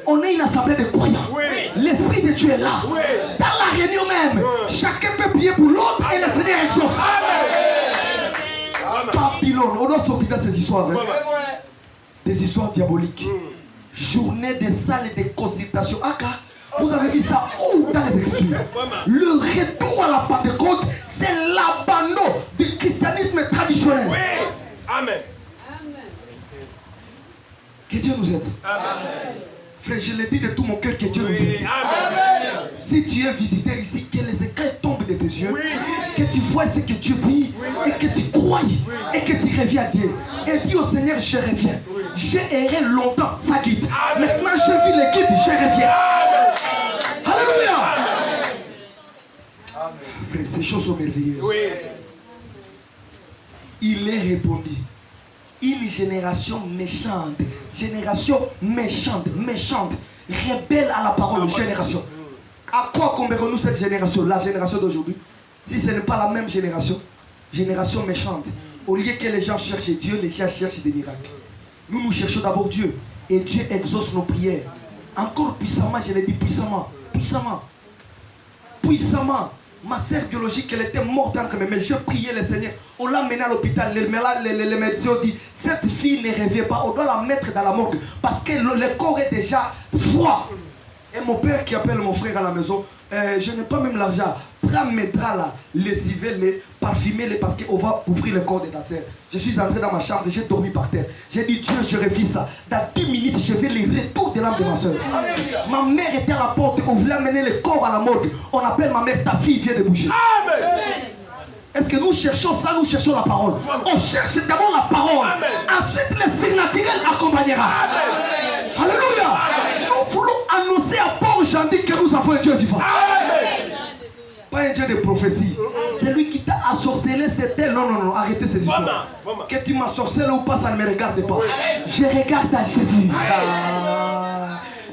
On est une assemblée de croyants. Oui. L'Esprit de Dieu est là. Oui. Dans la réunion même, chacun peut prier pour l'autre et le Seigneur exauce. Babylone, on doit sortir de ces histoires. Hein? Des histoires diaboliques. Journée des salles de consultation. Aka, vous avez vu ça où dans les Écritures? Le retour à la Pentecôte, c'est l'abandon du christianisme traditionnel. Oui. Amen. Que Dieu nous aide. Amen. Frère, je le dis de tout mon cœur, que Dieu nous aide. Amen. Si tu es visiteur ici, que les écailles tombent de tes yeux, oui, que tu vois ce que Dieu dit, oui, et que tu crois, oui, et que tu reviens à Dieu. Et dis au Seigneur, je reviens. Oui. J'ai erré longtemps, ça guide. Amen. Maintenant, je vis le guide, je reviens. Amen. Alléluia. Amen. Frère, ces choses sont merveilleuses. Oui. Il est répondu. Une génération méchante, rebelle à la parole, génération. À quoi comparons-nous cette génération, la génération d'aujourd'hui? Si ce n'est pas la même génération méchante. Au lieu que les gens cherchent Dieu, les gens cherchent des miracles. Nous cherchons d'abord Dieu, et Dieu exauce nos prières. Encore puissamment, je l'ai dit puissamment. Ma sœur biologique, elle était morte entre mes mains. Je priais le Seigneur. On l'a menée à l'hôpital. Les médecins ont dit, cette fille ne rêvait pas. On doit la mettre dans la morgue. Parce que le corps est déjà froid. Et mon père qui appelle mon frère à la maison, je n'ai pas même l'argent. Prends mes draps là, lessivez-les, parfumez-les parce qu'on va ouvrir le corps de ta sœur. Je suis entré dans ma chambre, j'ai dormi par terre. J'ai dit, Dieu, je refais ça. Dans 10 minutes, je vais les retours de l'âme de ma soeur. Ma mère était à la porte, on voulait amener le corps à la morgue. On appelle ma mère, ta fille vient de bouger. Est-ce que nous cherchons ça, nous cherchons la parole? On cherche d'abord la parole. Ensuite, le signe naturel accompagnera. Alléluia. Nous voulons annoncer à Port-Gentil que nous avons un Dieu vivant. Pas un Dieu de prophétie. C'est lui qui t'a assorcelé, c'est elle. Non, non, non, arrêtez ces histoires. Que tu m'as sorcelé ou pas, ça ne me regarde pas. Je regarde à Jésus.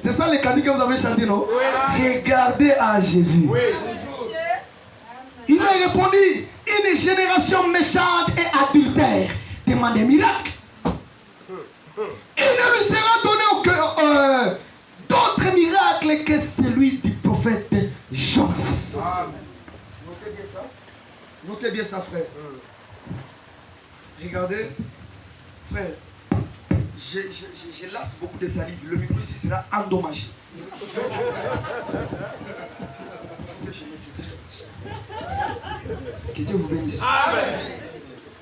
C'est ça les candies que vous avez chanté, non? Regardez à Jésus. Il a répondu, une génération méchante et adultère demande un miracle. Il ne lui sera donné d'autres miracles que celui du prophète Jonas. Notez bien ça. Notez bien ça, frère. Regardez, frère, je lasse beaucoup de salive. Le micro ici sera endommagé. Que Dieu vous bénisse. Amen.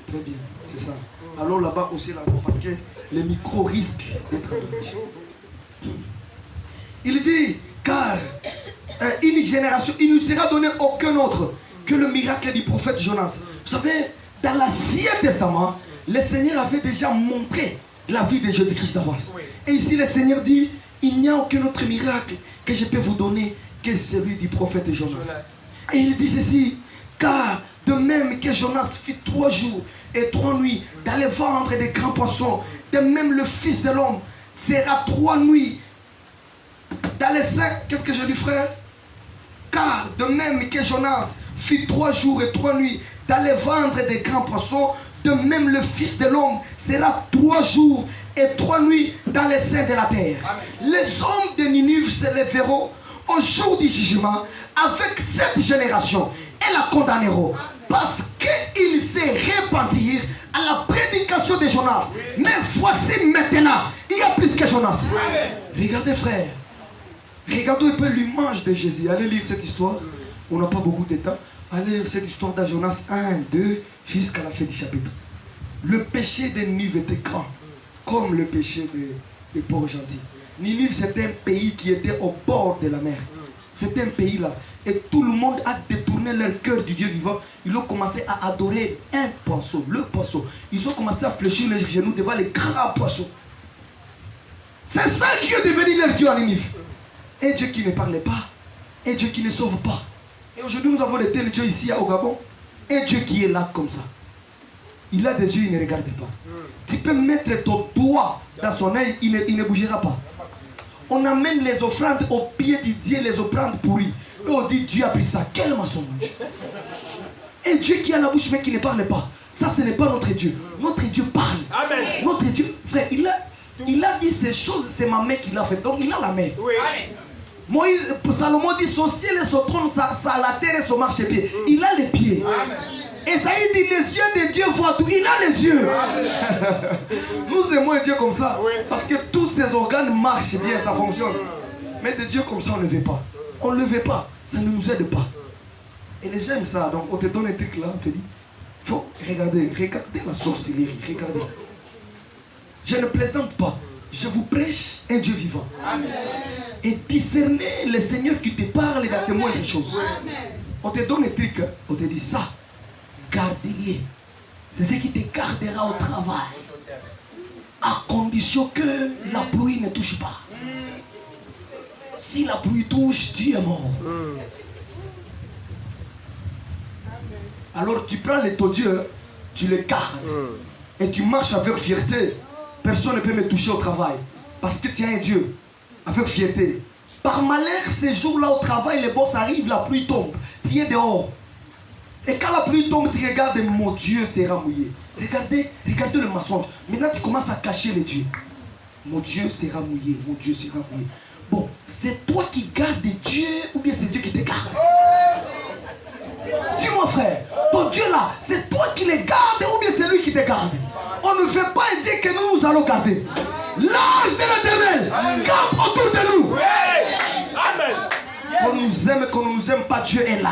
Très bien, c'est ça. Alors là-bas aussi, là-bas, parce que les micros risquent d'être endommagés. Il dit, car une génération, il ne sera donné aucun autre que le miracle du prophète Jonas. Vous savez, dans l'Ancien Testament, le Seigneur avait déjà montré la vie de Jésus-Christ d'avance. Et ici, le Seigneur dit, il n'y a aucun autre miracle que je peux vous donner que celui du prophète Jonas. Et il dit ceci, car de même que Jonas fit 3 jours et 3 nuits d'aller vendre des grands poissons, de même le Fils de l'homme sera 3 nuits dans les seins. Qu'est-ce que je dis, frère? Car de même que Jonas fit 3 jours et 3 nuits d'aller vendre des grands poissons, de même le Fils de l'homme sera 3 jours et 3 nuits dans les seins de la terre. Amen. Les hommes de Ninive se lèveront au jour du jugement avec cette génération et la condamneront parce qu'ils se répandirent à la prédication de Jonas. Mais voici maintenant, il y a plus que Jonas. Regardez, frère. Regardez un peu l'image de Jésus. Allez lire cette histoire. On n'a pas beaucoup de temps. Allez lire cette histoire de Jonas 1, 2, jusqu'à la fin du chapitre. Le péché de Ninive était grand, comme le péché de Port-Gentil. Ninive, c'était un pays qui était au bord de la mer. C'était un pays là. Et tout le monde a détourné leur cœur du Dieu vivant. Ils ont commencé à adorer un poisson, le poisson. Ils ont commencé à fléchir les genoux devant les grands poissons. C'est ça qui est devenu leur Dieu à Ninive. Un Dieu qui ne parlait pas. Un Dieu qui ne sauve pas. Et aujourd'hui, nous avons le tel Dieu ici au Gabon. Un Dieu qui est là comme ça. Il a des yeux, il ne regarde pas. Tu peux mettre ton doigt dans son œil, il ne bougera pas. On amène les offrandes au pied du Dieu, les offrandes pourries. Et on dit, Dieu a pris ça. Quel mensonge. Un Dieu qui a la bouche mais qui ne parle pas. Ça, ce n'est pas notre Dieu. Notre Dieu parle. Amen. Notre Dieu, frère, il a dit ces choses, c'est ma main qui l'a fait. Donc il a la main. Oui. Moïse, Salomon dit, son ciel et son trône, ça la terre et son marchepied. Il a les pieds. Amen. Esaïe dit, les yeux de Dieu voient tout. Il a les yeux. Nous aimons un Dieu comme ça. Oui. Parce que tous ses organes marchent bien, ça fonctionne. Mais de Dieu comme ça, on ne le veut pas. On ne le veut pas. Ça ne nous aide pas. Et les gens aiment ça. Donc on te donne un truc là, on te dit, faut regarder la sorcellerie. Regardez. Je ne plaisante pas. Je vous prêche un Dieu vivant. Amen. Et discernez le Seigneur qui te parle dans ces moindres choses. Amen. On te donne un truc, on te dit ça. Gardez-les. C'est ce qui te gardera au travail. À condition que la pluie ne touche pas. Si la pluie touche, tu es mort. Alors tu prends ton Dieu, tu le gardes. Et tu marches avec fierté. Personne ne peut me toucher au travail. Parce que tu as un Dieu. Avec fierté. Par malheur, ces jours-là au travail, les boss arrivent, la pluie tombe. Tu es dehors. Et quand la pluie tombe, tu regardes, mon Dieu sera mouillé. Regardez le mensonge. Maintenant, tu commences à cacher les dieux. Mon Dieu sera mouillé, mon Dieu sera mouillé. Bon, c'est toi qui gardes Dieu ou bien c'est Dieu qui te garde? Dis-moi frère, ton Dieu là, c'est toi qui les gardes ou bien c'est lui qui te garde? On ne fait pas dire que nous allons garder. L'ange de l'Éternel campe autour de nous. Amen. Qu'on nous aime, qu'on ne nous aime pas, Dieu est là.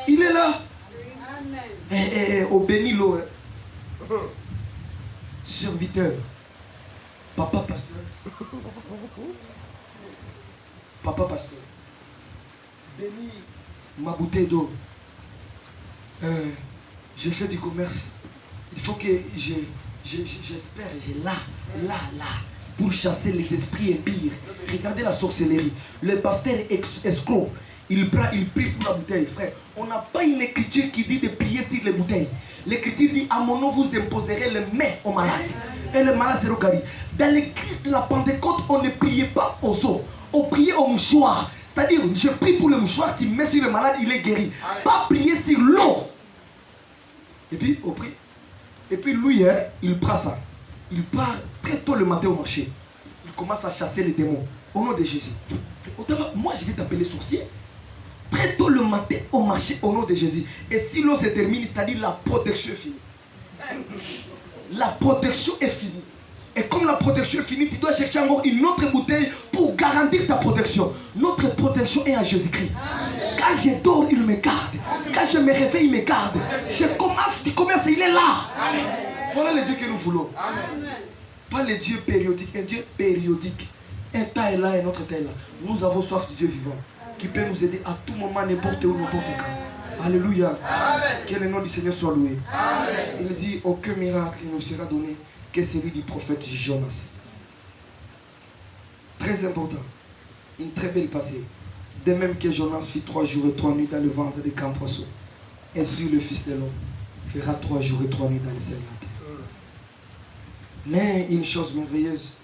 Il est là. Au béni-l'eau. Serviteur. Papa pasteur. Papa pasteur. Bénis ma bouteille d'eau. J'ai fait du commerce. Il faut que j'espère, j'ai là, pour chasser les esprits impurs. Regardez la sorcellerie. Le pasteur escroc, il prie pour la bouteille. Frère, on n'a pas une écriture qui dit de prier sur les bouteilles. L'écriture dit, à mon nom vous imposerez les mains aux malades. Et les malades seront guéris. Dans l'église de la Pentecôte, on ne priait pas aux os. On priait au mouchoir. C'est-à-dire, je prie pour le mouchoir, tu mets sur le malade, il est guéri. Pas prier sur l'eau. Et puis, on prie. Et puis lui, il prend ça. Il part très tôt le matin au marché. Il commence à chasser les démons. Au nom de Jésus. Moi, je vais t'appeler sorcier. Très tôt le matin au marché au nom de Jésus. Et si l'eau se termine, c'est-à-dire la protection est finie. La protection est finie. Et comme la protection est finie, tu dois chercher encore une autre bouteille pour garantir ta protection. Notre protection est en Jésus-Christ. Quand je dors, il me garde. Quand je me réveille, il me garde. Je commence, du commerce, il est là. Amen. Voilà le Dieu que nous voulons. Amen. Pas le Dieu périodique, un Dieu périodique. Un temps est là et notre temps est là. Nous avons soif du Dieu vivant qui peut nous aider à tout moment, n'importe où, n'importe quand. Alléluia. Amen. Que le nom du Seigneur soit loué. Amen. Il dit, aucun miracle ne nous sera donné que celui du prophète Jonas. Très important. Une très belle passée. De même que Jonas fit 3 jours et 3 nuits dans le ventre des camps poissons, ainsi le Fils de l'homme fera 3 jours et 3 nuits dans le Seigneur. Mais une chose merveilleuse,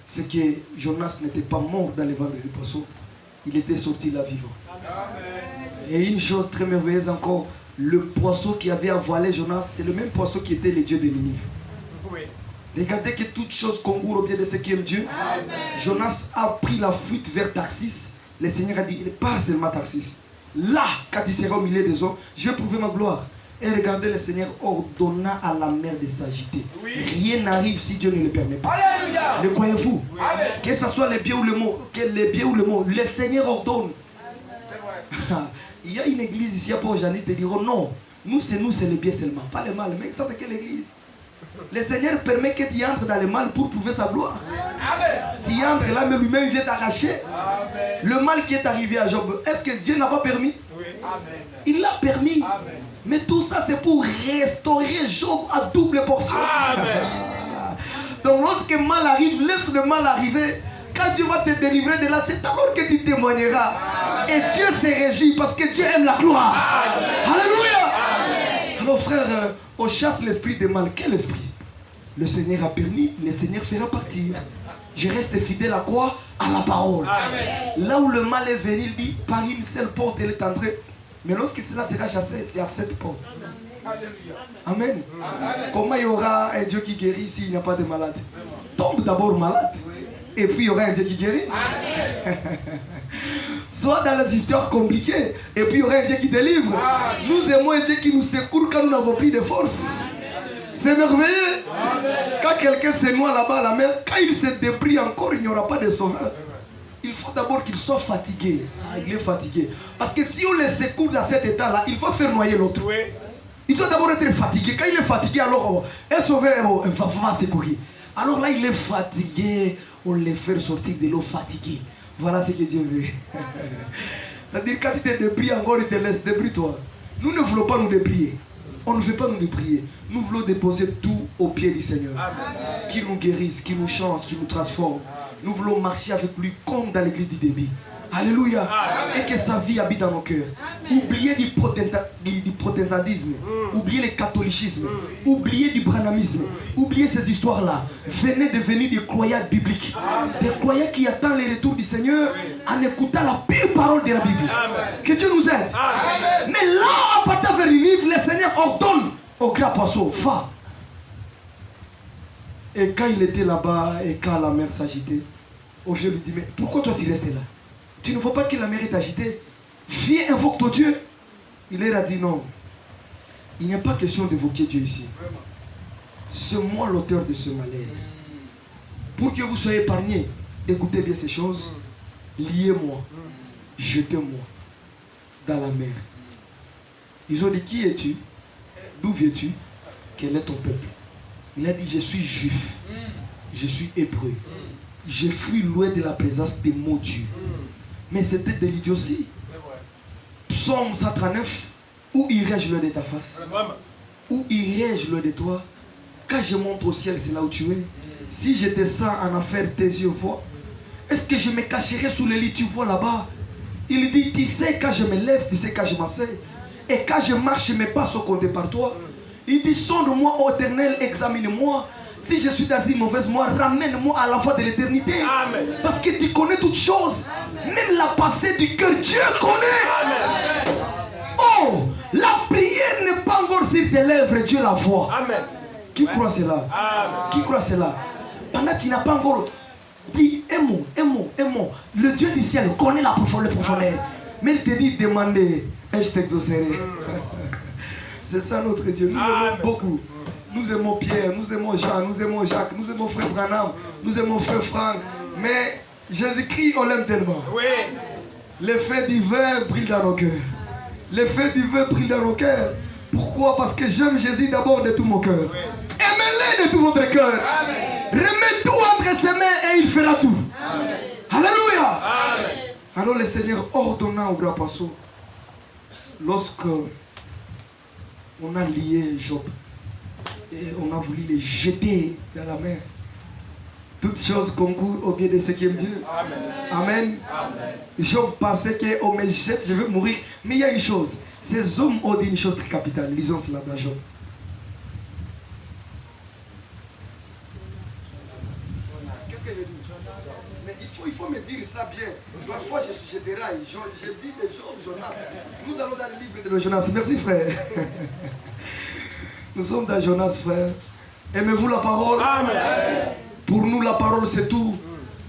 c'est que Jonas n'était pas mort dans le ventre du poisson, il était sorti là vivant. Et une chose très merveilleuse encore, le poisson qui avait avalé Jonas, c'est le même poisson qui était le Dieu de Ninive. Regardez que toute chose concourt au bien de ce qui aime Dieu. Amen. Jonas a pris la fuite vers Tarsis. Le Seigneur a dit, pas seulement Tarsis. Là, quand il sera au milieu des eaux, je vais prouver ma gloire. Et regardez, le Seigneur ordonna à la mer de s'agiter. Oui. Rien n'arrive si Dieu ne le permet pas. Alléluia. Le croyez-vous? Oui. Que ce soit les pieds ou le mot, le Seigneur ordonne. Il y a une église ici à Port-Jani, te diront non. Nous, c'est les biens seulement, pas le mal. Mais ça, c'est quelle église? Le Seigneur permet que tu entres dans le mal pour prouver sa gloire. Amen. Tu entres là, mais lui-même vient t'arracher. Le mal qui est arrivé à Job, est-ce que Dieu n'a pas permis? Oui. Amen. Il l'a permis. Amen. Mais tout ça, c'est pour restaurer Job à double portion. Amen. Donc, lorsque le mal arrive, laisse le mal arriver. Quand Dieu va te délivrer de là, c'est alors que tu témoigneras. Amen. Et Dieu se réjouit parce que Dieu aime la gloire. Amen. Alléluia. Amen. Alors, frère, on chasse l'esprit de mal. Quel esprit? Le Seigneur a permis, le Seigneur fera partir. Je reste fidèle à quoi? À la parole. Amen. Là où le mal est venu, il dit, par une seule porte, elle est entrée. Mais lorsque cela sera chassé, c'est à cette porte. Amen. Amen. Comment il y aura un Dieu qui guérit s'il n'y a pas de malade? Tombe d'abord malade. Et puis il y aura un Dieu qui guérit. Soit dans les histoires compliquées, et puis il y aura un Dieu qui délivre. Nous aimons un Dieu qui nous secourt quand nous n'avons plus de force. C'est merveilleux. Quand quelqu'un se noie là-bas à la mer, quand il se débrouille encore, il n'y aura pas de sauveur. Il faut d'abord qu'il soit fatigué. Il est fatigué. Parce que si on le secoue dans cet état-là, il va faire noyer l'autre. Il doit d'abord être fatigué. Quand il est fatigué, alors un sauveur va secourir. Alors là, il est fatigué. On le fait sortir de l'eau fatigué. Voilà ce que Dieu veut. C'est-à-dire, quand il te débrouille encore, il te laisse, débrouille-toi. Nous ne voulons pas nous débrouiller. On ne veut pas nous déprier. Nous voulons déposer tout au pied du Seigneur. Amen. Qui nous guérisse, qui nous change, qui nous transforme. Nous voulons marcher avec lui comme dans l'église du début. Alléluia. Amen. Et que sa vie habite dans nos cœurs. Oubliez du protestantisme. Oubliez le catholicisme. Oubliez du branhamisme. Oubliez ces histoires-là. Venez devenir des croyants bibliques. Amen. Des croyants qui attendent le retour du Seigneur en écoutant la pure parole de la Bible. Amen. Que Dieu nous aide. Amen. Mais là, en partant vers le livre, le Seigneur ordonne au grand poisson, va. Et quand il était là-bas et quand la mer s'agitait, je lui dis, mais pourquoi toi tu restes là? Tu ne vois pas que la mer est agitée? Viens, invoque ton Dieu. Il leur a dit non. Il n'y a pas question d'évoquer Dieu ici. C'est moi l'auteur de ce malheur. Pour que vous soyez épargnés, écoutez bien ces choses. Liez-moi, jetez-moi dans la mer. Ils ont dit, qui es-tu? D'où viens-tu? Quel est ton peuple? Il a dit, je suis juif. Je suis hébreu. Je fuis loin de la présence des mots Dieu. Mais c'était de l'idiotie. Psaume 139. Où irais-je loin de ta face? Où irais-je loin de toi? Quand je monte au ciel, c'est là où tu es. Si je descends en enfer, tes yeux voient. Est-ce que je me cacherai sous le lit, tu vois là-bas? Il dit, tu sais quand je me lève, tu sais quand je m'assieds. Et quand je marche, mes pas sont comptés par toi. Il dit, sonde-moi, ô Éternel, examine-moi. Si je suis dans une mauvaise voie, ramène-moi à la voie de l'éternité. Parce que tu connais toutes choses. Même la pensée du cœur, Dieu connaît. Amen. Oh, la prière n'est pas encore sur tes lèvres, Dieu la voit. Amen. Qui croit cela? Amen. Qui croit cela? Pendant que tu n'as pas encore dit un mot, un mot, un mot. Le Dieu du ciel connaît la profondeur. Mais il te dit, demandez, et je t'exaucerai. C'est ça notre Dieu. Nous l'aimons beaucoup. Nous aimons Pierre, nous aimons Jean, nous aimons Jacques, nous aimons frère Branham, nous aimons frère Franck. Mais Jésus-Christ, on l'aime tellement. Oui. Les faits divers brillent dans nos cœurs. Les faits divers brillent dans nos cœurs. Pourquoi? Parce que j'aime Jésus d'abord de tout mon cœur. Oui. Aimez-le de tout votre cœur. Remets tout entre ses mains et il fera tout. Amen. Alléluia. Amen. Alors le Seigneur ordonna au grand passeau, lorsque on a lié Job et on a voulu les jeter dans la mer, toutes choses concourent au bien de ceux qui aiment Dieu. Amen. Amen. Amen. Job pensait qu'on me jette, je vais mourir. Mais il y a une chose. Ces hommes ont dit une chose très capitale. Lisons cela dans Job. Qu'est-ce que je dis? Mais il faut me dire ça bien. Parfois je déraille. Je dis des choses, Jonas. Nous allons dans le livre de Jonas. Merci frère. Nous sommes dans Jonas, frère. Aimez-vous la parole? Amen. Pour nous, la parole, c'est tout.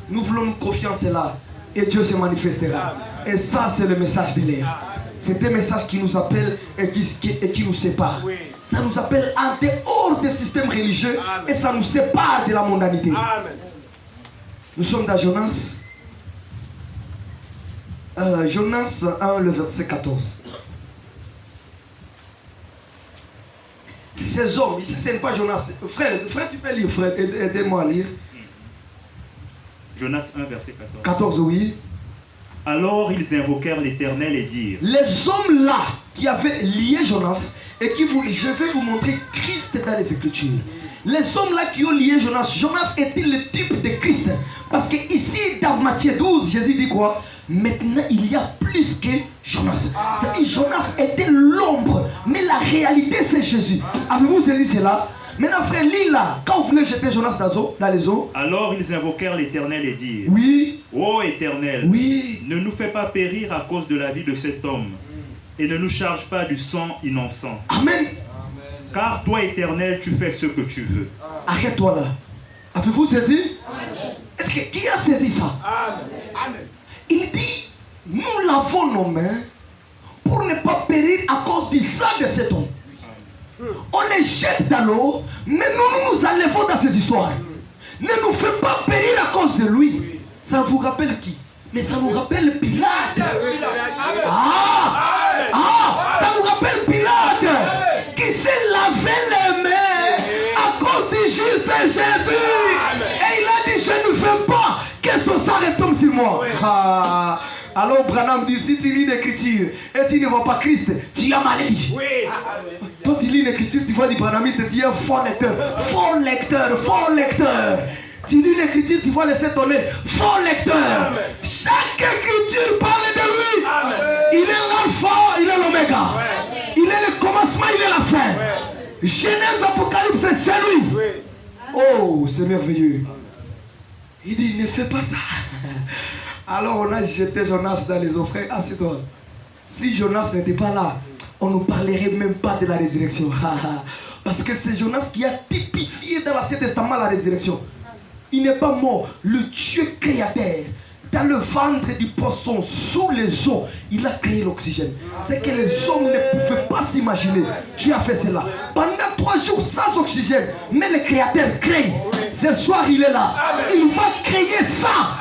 Nous voulons nous confiance là. Et Dieu se manifestera. Amen. Et ça, c'est le message de l'air. C'est un message qui nous appelle et qui nous sépare. Oui. Ça nous appelle en dehors des systèmes religieux. Amen. Et ça nous sépare de la mondanité. Amen. Nous sommes dans Jonas. Jonas 1, le verset 14. Ces hommes, ici ce n'est pas Jonas. Frère, tu peux lire, frère, aidez-moi à lire. Jonas 1, verset 14. 14, oui. Alors ils invoquèrent l'Éternel et dirent. Les hommes là qui avaient lié Jonas et qui je vais vous montrer Christ dans les Écritures. Les hommes là qui ont lié Jonas, Jonas était le type de Christ. Parce que ici dans Matthieu 12, Jésus dit quoi? Maintenant il y a plus que Jonas. Jonas était l'ombre, mais la réalité c'est Jésus. Avez-vous saisi cela? Maintenant frère, lis là. Quand vous voulez jeter Jonas dans les eaux. Alors ils invoquèrent l'Éternel et dirent. Oui. Ô Éternel, oui. Ne nous fais pas périr à cause de la vie de cet homme. Et ne nous charge pas du sang innocent. Amen. Car toi Éternel, tu fais ce que tu veux. Arrête-toi là. Avez-vous saisi? Est-ce que qui a saisi ça? Amen. Il dit, nous lavons nos mains pour ne pas périr à cause du sang de cet homme. On les jette dans l'eau, mais nous nous enlevons dans ces histoires. Ne nous fais pas périr à cause de lui. Ça vous rappelle qui? Mais ça nous rappelle Pilate. Ça nous rappelle Pilate qui s'est lavé les mains à cause du juste Jésus. Et il a dit, je ne veux pas que son sang retombe sur moi. Alors Branham dit, si tu lis l'écriture et tu ne vois pas Christ, tu as maladie. Oui. Toi tu lis l'écriture, tu vois du branhamiste, tu es un faux lecteur. Faux lecteur, faux lecteur. Tu lis l'écriture, tu vois les 7 tonnerres. Faux lecteur. Amen. Chaque écriture parle de lui. Amen. Il est l'alpha, il est l'oméga. Il est le commencement, il est la fin. Genèse, Apocalypse, c'est lui. Oui. Oh, c'est merveilleux. Il dit, ne fais pas ça. Alors on a jeté Jonas dans les eaux. Frère, assieds-toi. Si Jonas n'était pas là, on ne parlerait même pas de la résurrection. Parce que c'est Jonas qui a typifié dans l'Ancien Testament la résurrection. Il n'est pas mort. Le Dieu créateur dans le ventre du poisson, sous les eaux, il a créé l'oxygène. C'est que les hommes ne pouvaient pas s'imaginer. Dieu a fait cela. Pendant 3 jours sans oxygène, mais le Créateur crée. Ce soir, il est là. Il va créer ça.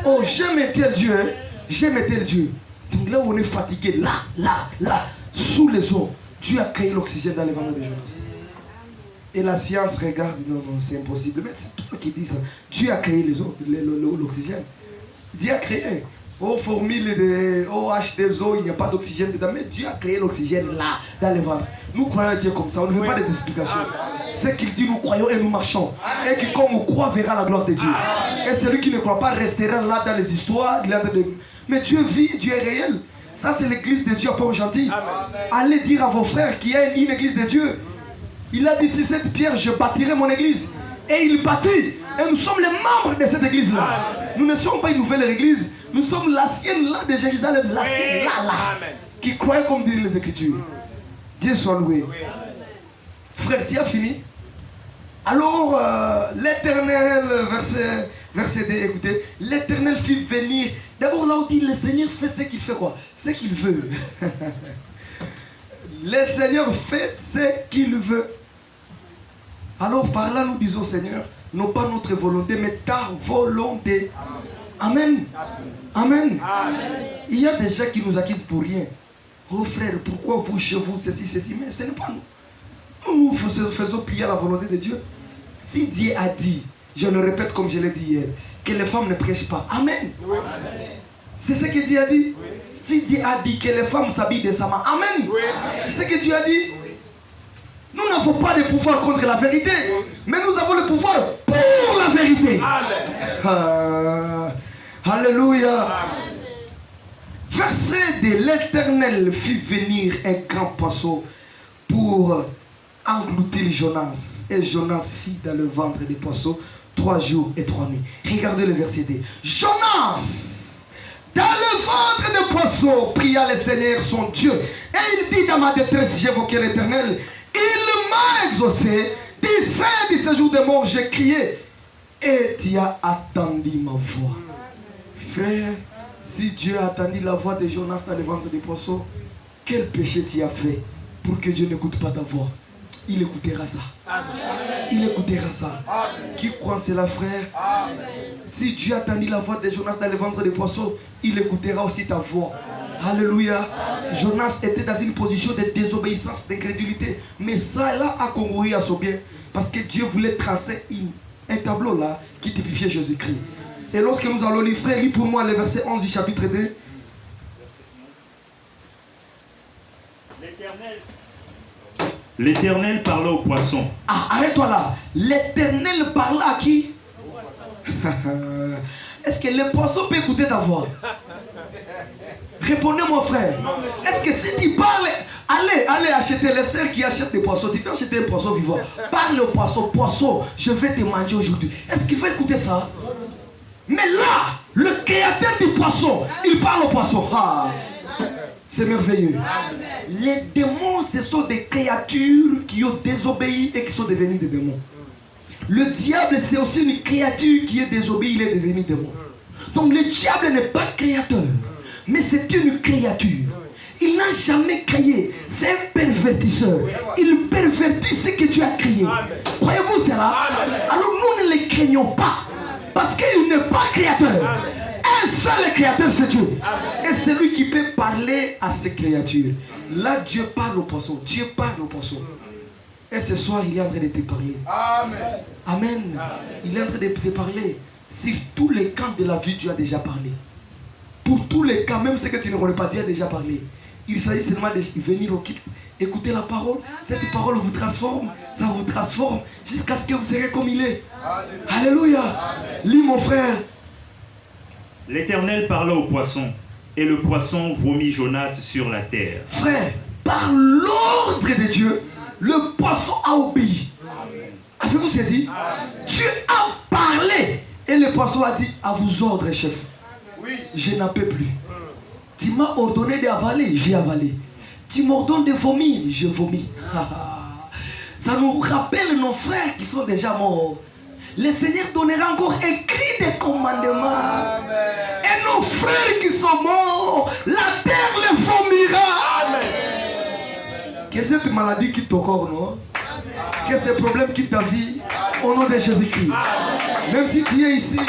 Oh, j'aime tel Dieu. Hein? J'aime tel Dieu. Donc là où on est fatigué, là, sous les eaux, Dieu a créé l'oxygène dans les ventres de Jonas. Et la science regarde, non, c'est impossible. Mais c'est toi qui dis ça. Dieu a créé l'oxygène. Dieu a créé. Oh, formule de H2O, il n'y a pas d'oxygène dedans. Mais Dieu a créé l'oxygène là, dans les ventres. Nous croyons à Dieu comme ça, on ne veut pas des explications. Ce qu'il dit, nous croyons et nous marchons. Et quiconque croit verra la gloire de Dieu. Et celui qui ne croit pas restera là dans les histoires. Mais Dieu vit, Dieu est réel. Ça, c'est l'église de Dieu à Port-Gentil. Allez dire à vos frères qu'il y a une église de Dieu. Il a dit, si cette pierre, je bâtirai mon église. Et il bâtit. Et nous sommes les membres de cette église-là. Nous ne sommes pas une nouvelle église. Nous sommes la sienne là de Jérusalem. La sienne là. Qui croit comme disent les Écritures. Dieu soit loué. Frère, tu as fini? Alors, l'Éternel, verset 2, écoutez. L'Éternel fit venir. D'abord là où dit, le Seigneur fait ce qu'il fait quoi? Ce qu'il veut. Le Seigneur fait ce qu'il veut. Alors par là nous disons Seigneur, non pas notre volonté, mais ta volonté. Amen. Amen. Il y a des gens qui nous accusent pour rien. Oh frère, pourquoi vous, chez vous, ceci, mais ce n'est pas nous. Nous faisons plier la volonté de Dieu. Si Dieu a dit, je le répète comme je l'ai dit hier, que les femmes ne prêchent pas. Amen. C'est ce que Dieu a dit. Si Dieu a dit que les femmes s'habillent décemment, amen. C'est ce que Dieu a dit. Nous n'avons pas de pouvoir contre la vérité, mais nous avons le pouvoir pour la vérité. Alléluia. Verset de l'Éternel fit venir un grand poisson pour engloutir Jonas. Et Jonas fit dans le ventre des poissons 3 jours et 3 nuits. Regardez le verset 2. Jonas, dans le ventre des poissons, pria le Seigneur son Dieu. Et il dit, dans ma détresse, j'évoquai l'Éternel. Il m'a exaucé. Du sein du séjour de mort, j'ai crié. Et tu as attendu ma voix. Frère, si Dieu a attendu la voix de Jonas dans le ventre des poissons, quel péché tu as fait pour que Dieu n'écoute pas ta voix? Il écoutera ça. Il écoutera ça. Qui croit en cela, frère? Si Dieu a attendu la voix de Jonas dans le ventre des poissons, il écoutera aussi ta voix. Alléluia. Jonas était dans une position de désobéissance, d'incrédulité. Mais ça là a concouru à son bien. Parce que Dieu voulait tracer un tableau là qui typifiait Jésus-Christ. Et lorsque nous allons lire, frère, lis pour moi le verset 11 du chapitre 2. L'Éternel parla au poisson. Ah, arrête-toi là. L'Éternel parla à qui? Est-ce que le poisson peut écouter ta voix? Répondez mon frère. Est-ce que si tu parles, allez acheter les sœurs qui achètent des poissons, tu peux acheter un poisson vivant. Parle au poisson, je vais te manger aujourd'hui. Est-ce qu'il va écouter ça? Mais là, le créateur du poisson, il parle au poisson. Ah, c'est merveilleux. Les démons, ce sont des créatures qui ont désobéi et qui sont devenues des démons. Le diable, c'est aussi une créature qui est désobéie, il est devenu démon. Donc le diable n'est pas créateur, mais c'est une créature. Il n'a jamais créé. C'est un pervertisseur. Il pervertit ce que tu as créé. Croyez-vous cela? Alors nous ne les craignons pas. Parce qu'il n'est pas créateur. Un seul créateur, c'est Dieu. Et c'est lui qui peut parler à ces créatures. Là, Dieu parle au poisson. Dieu parle au poisson. Et ce soir, il est en train de te parler. Amen. Amen. Il est en train de te parler. Sur tous les camps de la vie, Dieu a déjà parlé. Pour tous les camps, même ce que tu ne connais pas, Dieu a déjà parlé. Il s'agit seulement de venir au culte, écouter la parole. Cette parole vous transforme. Ça vous transforme jusqu'à ce que vous serez comme il est. Alléluia. Lis mon frère. L'Éternel parla au poisson, et le poisson vomit Jonas sur la terre. Frère, par l'ordre de Dieu, le poisson a obéi. Avez-vous saisi? Dieu a parlé. Et le poisson a dit, à vos ordres, chef. Je n'en peux plus. Tu m'as ordonné d'avaler, j'ai avalé. Tu m'ordonnes de vomir, je vomis. Ça nous rappelle nos frères qui sont déjà morts. le Seigneur donnera encore écrit des commandements. Amen. Et nos frères qui sont morts, la terre les vomira. Amen. Que cette maladie quitte ton corps, non? Que ces problèmes quittent ta vie, au nom de Jésus-Christ. Même si tu es ici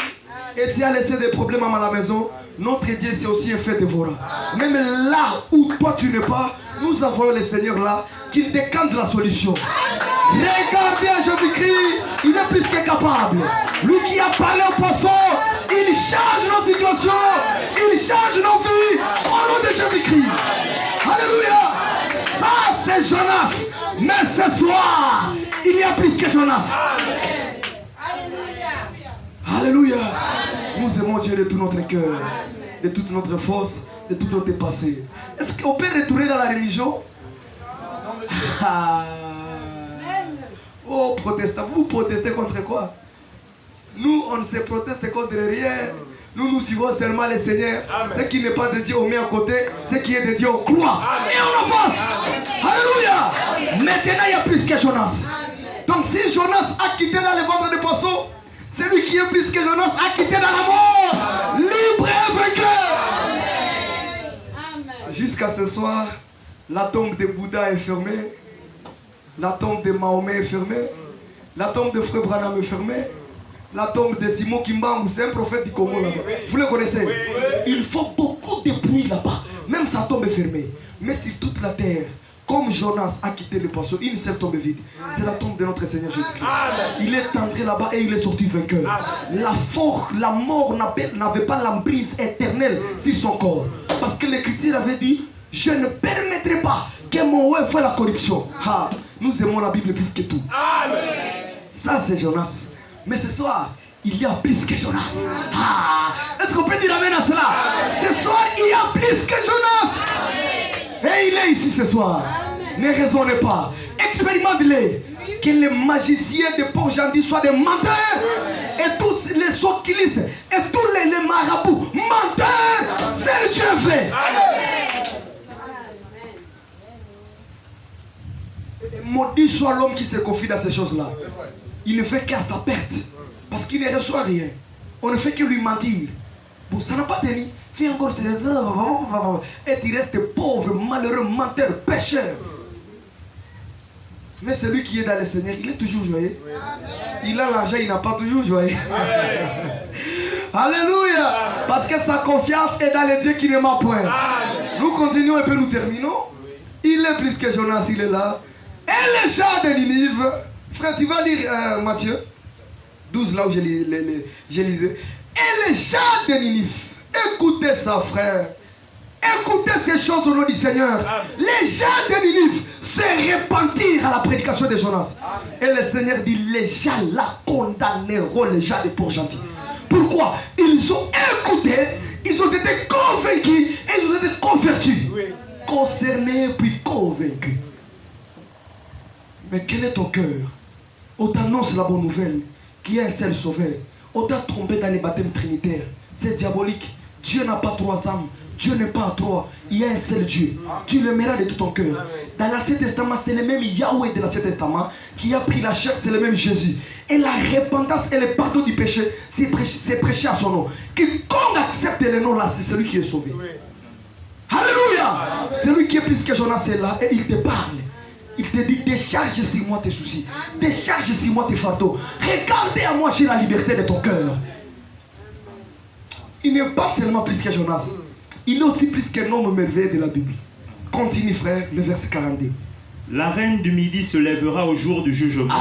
et tu as laissé des problèmes à la maison, notre Dieu c'est aussi un fait dévorant. Même là où toi tu n'es pas, nous avons le Seigneur là qui décante la solution. Regardez à Jésus-Christ, il est plus que capable. Lui qui a parlé au poisson, il change nos situations, il change nos vies au nom de Jésus-Christ. Alléluia. Ça c'est Jonas. Mais ce soir, il y a plus que Jonas. Alléluia. Alléluia. Nous aimons Dieu de tout notre cœur, de toute notre force, de tout notre passé. Est-ce qu'on peut retourner dans la religion? Oh, protestants, vous protestez contre quoi? Nous, on ne se proteste contre rien. Nous suivons seulement le Seigneur. Amen. Ce qui n'est pas de Dieu, on met à côté. Ce qui est de Dieu, on croit. Amen. Et on avance. Amen. Alléluia. Amen. Maintenant, il y a plus que Jonas. Amen. Donc, si Jonas a quitté dans le ventre de poisson, celui qui est plus que Jonas a quitté dans la mort. Amen. Libre et vainqueur. Jusqu'à ce soir, la tombe de Bouddha est fermée. La tombe de Mahomet est fermée. La tombe de Frère Branham est fermée. La tombe de Simon Kimbangu, c'est un prophète du Congo là-bas. Vous le connaissez? Il faut beaucoup de bruit là-bas. Même sa tombe est fermée. Mais sur toute la terre, comme Jonas a quitté le poisson, une seule tombe vide. C'est la tombe de notre Seigneur Jésus-Christ. Il est entré là-bas et il est sorti vainqueur. La mort n'avait pas l'emprise éternelle sur son corps. Parce que l'Écriture avait dit, je ne permettrai pas que mon œuvre fasse la corruption. Nous aimons la Bible plus que tout. Ça c'est Jonas. Mais ce soir, il y a plus que Jonas. Est-ce qu'on peut dire amen à cela? Ce soir, il y a plus que Jonas. Et il est ici ce soir. Ne raisonnez pas. Expérimentez-le. Que les magiciens de Port-Gentil soient des menteurs. Et tous les sorcilistes et tous les marabouts menteurs. C'est Dieu vrai. Maudit soit l'homme qui se confie dans ces choses-là. Il ne fait qu'à sa perte. Parce qu'il ne reçoit rien. On ne fait que lui mentir. Bon, ça n'a pas tenu. Fais encore ce... Et tu restes pauvre, malheureux, menteur, pécheur. Mais celui qui est dans le Seigneur, il est toujours joyeux. Il a l'argent, il n'a pas toujours joyeux. Alléluia. Parce que sa confiance est dans le Dieu qui ne ment point. Nous continuons et puis nous terminons. Il est plus que Jonas, il est là. Et les gens de Ninive... Frère, tu vas lire Matthieu 12, là où je lisais. Et les gens de Ninive, écoutez ça, frère. Écoutez ces choses au nom du Seigneur. Les gens de Ninive se repentirent à la prédication de Jonas. Et le Seigneur dit, les gens là condamneront les gens de Port-Gentil. Pourquoi? Ils ont écouté, ils ont été convaincus et ils ont été convertis. Concernés puis convaincus. Mais quel est ton cœur? On t'annonce la bonne nouvelle, qu'il y a un seul sauveur. On t'a trompé dans les baptêmes trinitaires. C'est diabolique. Dieu n'a pas trois âmes. Dieu n'est pas à trois. Il y a un seul Dieu. Tu l'aimeras de tout ton cœur. Dans l'Ancien Testament, c'est le même Yahweh de l'Ancien Testament qui a pris la chair, c'est le même Jésus. Et la repentance et le pardon du péché, c'est prêché à son nom. Quiconque accepte le nom là, c'est celui qui est sauvé. Alléluia. Celui qui est plus que Jonas est là et il te parle. Il te dit, décharge sur moi tes soucis. Décharge sur moi tes fardeaux. Regardez à moi, j'ai la liberté de ton cœur. Il n'est pas seulement plus que Jonas. Il est aussi plus qu'un homme merveilleux de la Bible. Continue, frère, le verset 42. La reine du Midi se lèvera au jour du jugement.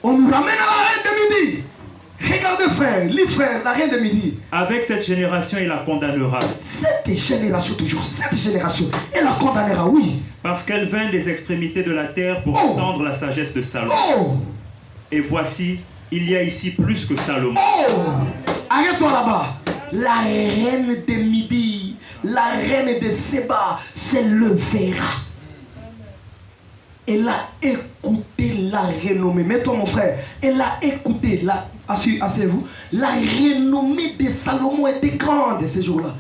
On nous ramène à la reine de Midi. Regardez, frère, lis, frère, la reine de Midi. Avec cette génération, il la condamnera. Cette génération, toujours, cette génération, elle la condamnera, oui. Parce qu'elle vint des extrémités de la terre pour entendre la sagesse de Salomon. Et voici, il y a ici plus que Salomon. Arrête-toi là-bas. La reine de Midi, la reine de Séba se levera. Elle a écouté la renommée. Mets-toi mon frère. Elle a écouté, asseyez-vous. La renommée de Salomon était grande ces jours-là.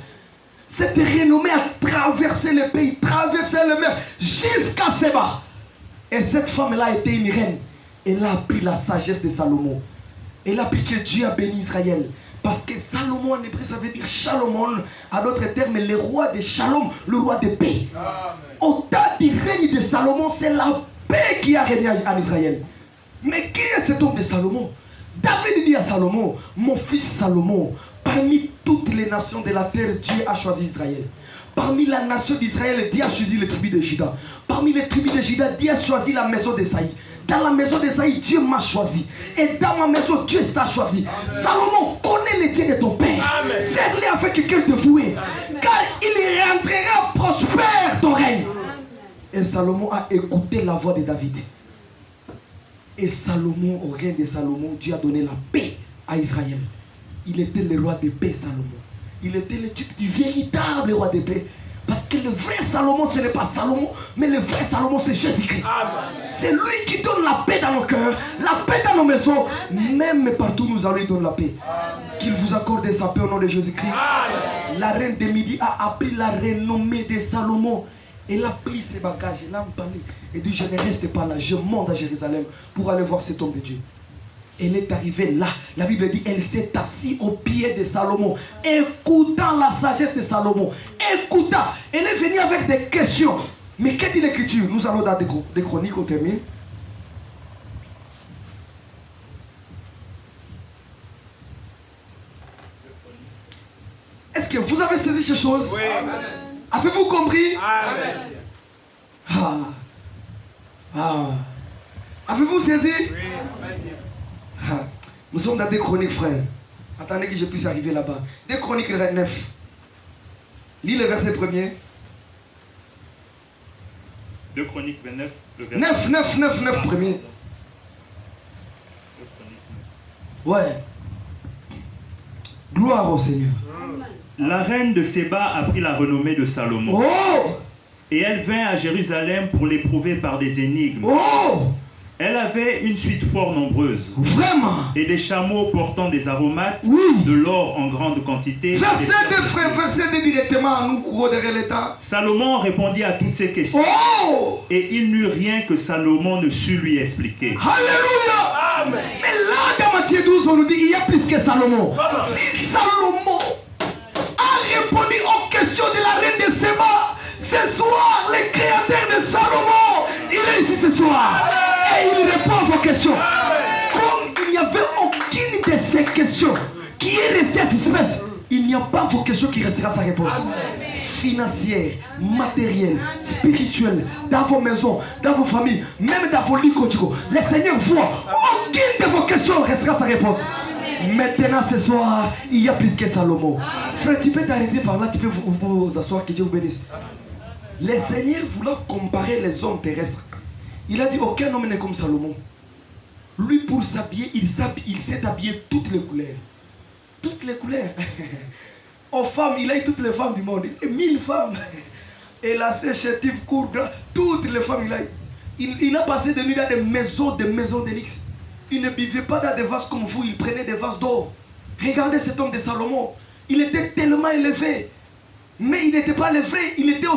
Cette renommée a traversé le pays, traversé le mer, jusqu'à Séba. Et cette femme-là était une reine. Elle a appris la sagesse de Salomon. Elle a appris que Dieu a béni Israël. Parce que Salomon en hébreu, ça veut dire Shalomon. À d'autres termes, le roi de Shalom, le roi de paix. Au temps du règne de Salomon, c'est la paix qui a régné en Israël. Mais qui est cet homme de Salomon? David dit à Salomon, mon fils Salomon, parmi toutes les nations de la terre, Dieu a choisi Israël. Parmi la nation d'Israël, Dieu a choisi les tribus de Juda. Parmi les tribus de Juda, Dieu a choisi la maison d'Esaïe. Dans la maison d'Esaïe, Dieu m'a choisi. Et dans ma maison, Dieu t'a choisi. Salomon, connais les dieux de ton père. Serre-les avec quelqu'un de voué. Car il rendra prospère ton règne. Et Salomon a écouté la voix de David. Et Salomon, au règne de Salomon, Dieu a donné la paix à Israël. Il était le roi de paix, Salomon. Il était le type du véritable roi de paix. Parce que le vrai Salomon, ce n'est pas Salomon, mais le vrai Salomon, c'est Jésus-Christ. C'est lui qui donne la paix dans nos cœurs, la paix dans nos maisons. Même partout, nous allons lui donner la paix. Qu'il vous accorde sa paix au nom de Jésus-Christ. La reine de Midi a appris la renommée de Salomon. Elle a pris ses bagages, elle a parlé. Et dit, je ne reste pas là, je monte à Jérusalem pour aller voir cet homme de Dieu. Elle est arrivée là. La Bible dit, elle s'est assise au pied de Salomon, écoutant la sagesse de Salomon. Écoutant. Elle est venue avec des questions. Mais qu'est-ce dit l'Écriture? Nous allons dans des chroniques, on termine. Est-ce que vous avez saisi ces choses? Oui. Avez-vous compris? Amen. Avez-vous saisi? Oui. Nous sommes dans des chroniques, frère. Attendez que je puisse arriver là-bas. Des chroniques 9. Lis le verset premier. 2 Chroniques 29, le verset 9 premier. Ouais. Gloire au Seigneur. La reine de Séba a pris la renommée de Salomon. Oh! Et elle vint à Jérusalem pour l'éprouver par des énigmes. Oh! Elle avait une suite fort nombreuse. Vraiment? Et des chameaux portant des aromates, Oui. de l'or en grande quantité. Verset 2, frère, verset 2 directement à nous courons derrière l'État. Salomon répondit à toutes ces questions. Oh! Et il n'eut rien que Salomon ne sut lui expliquer. Alléluia! Amen. Mais là, dans Matthieu 12, on nous dit, il y a plus que Salomon. Si Salomon a répondu aux questions de la reine de Séba, ce soir, le créateur de Salomon, il est ici ce soir. Et il répond à vos questions. Comme il n'y avait aucune de ces questions qui est restée à suspense, il n'y a pas vos questions qui restera sa réponse. Financière, matérielle, spirituelle, dans vos maisons, dans vos familles, même dans vos lits conjugaux. Le Seigneur voit, aucune de vos questions restera sa réponse. Maintenant ce soir, il y a plus que Salomon. Frère, tu peux t'arrêter par là, tu peux vous asseoir, que Dieu vous bénisse. Le Seigneur voulant comparer les hommes terrestres, il a dit aucun homme n'est comme Salomon. Lui, pour s'habiller, il s'est habillé toutes les couleurs. Toutes les couleurs. Aux femmes, il a eu toutes les femmes du monde. 1000 femmes. Et la chétive courte, toutes les femmes, il a passé de nuit dans des maisons de luxe. Il ne vivait pas dans des vases comme vous, il prenait des vases d'or. Regardez cet homme de Salomon. Il était tellement élevé. Mais il n'était pas élevé, il était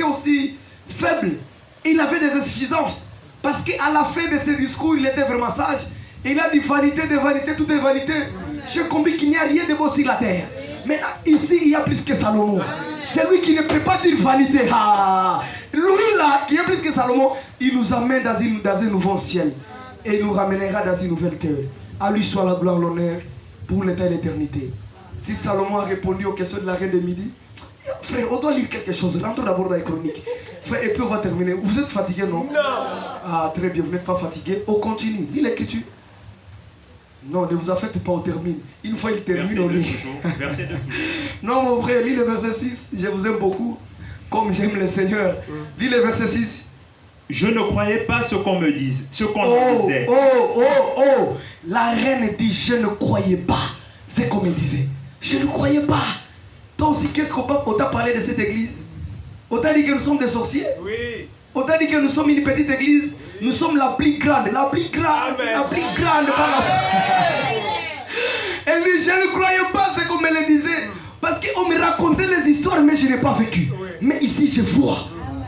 aussi faible. Il avait des insuffisances. Parce qu'à la fin de ses discours, il était vraiment sage. Et il a dit vanité de vanité, tout est vanité. Je comprends qu'il n'y a rien de beau sur la terre. Mais ici, il y a plus que Salomon. C'est lui qui ne peut pas dire vanité. Lui là, qui est plus que Salomon, il nous amène dans un nouveau ciel. Et il nous ramènera dans une nouvelle terre. À lui soit la gloire, l'honneur, pour l'état et l'éternité. Si Salomon a répondu aux questions de la reine de Midi, frère, on doit lire quelque chose. Rentrons d'abord dans les chroniques. Frère, et puis on va terminer. Vous êtes fatigué, non? Non. Ah, très bien, vous n'êtes pas fatigué. On continue. Lis l'écriture. Non, ne vous en faites pas, on termine. Une fois il termine, on lit. Verset 2. Non, mon frère, lis le verset 6. Je vous aime beaucoup, comme j'aime le Seigneur. Lis le verset 6. Je ne croyais pas ce qu'on me disait. Disait. La reine dit, je ne croyais pas ce qu'on me disait. Je ne croyais pas. Toi aussi, qu'est-ce qu'on t'a parlé de cette église? On t'a dit que nous sommes des sorciers? Oui. On t'a dit que nous sommes une petite église? Nous sommes la plus grande, par la Elle dit, je ne croyais pas ce qu'on me le disait. Parce qu'on me racontait les histoires, mais je n'ai pas vécu. Oui. Mais ici, je vois. Amen.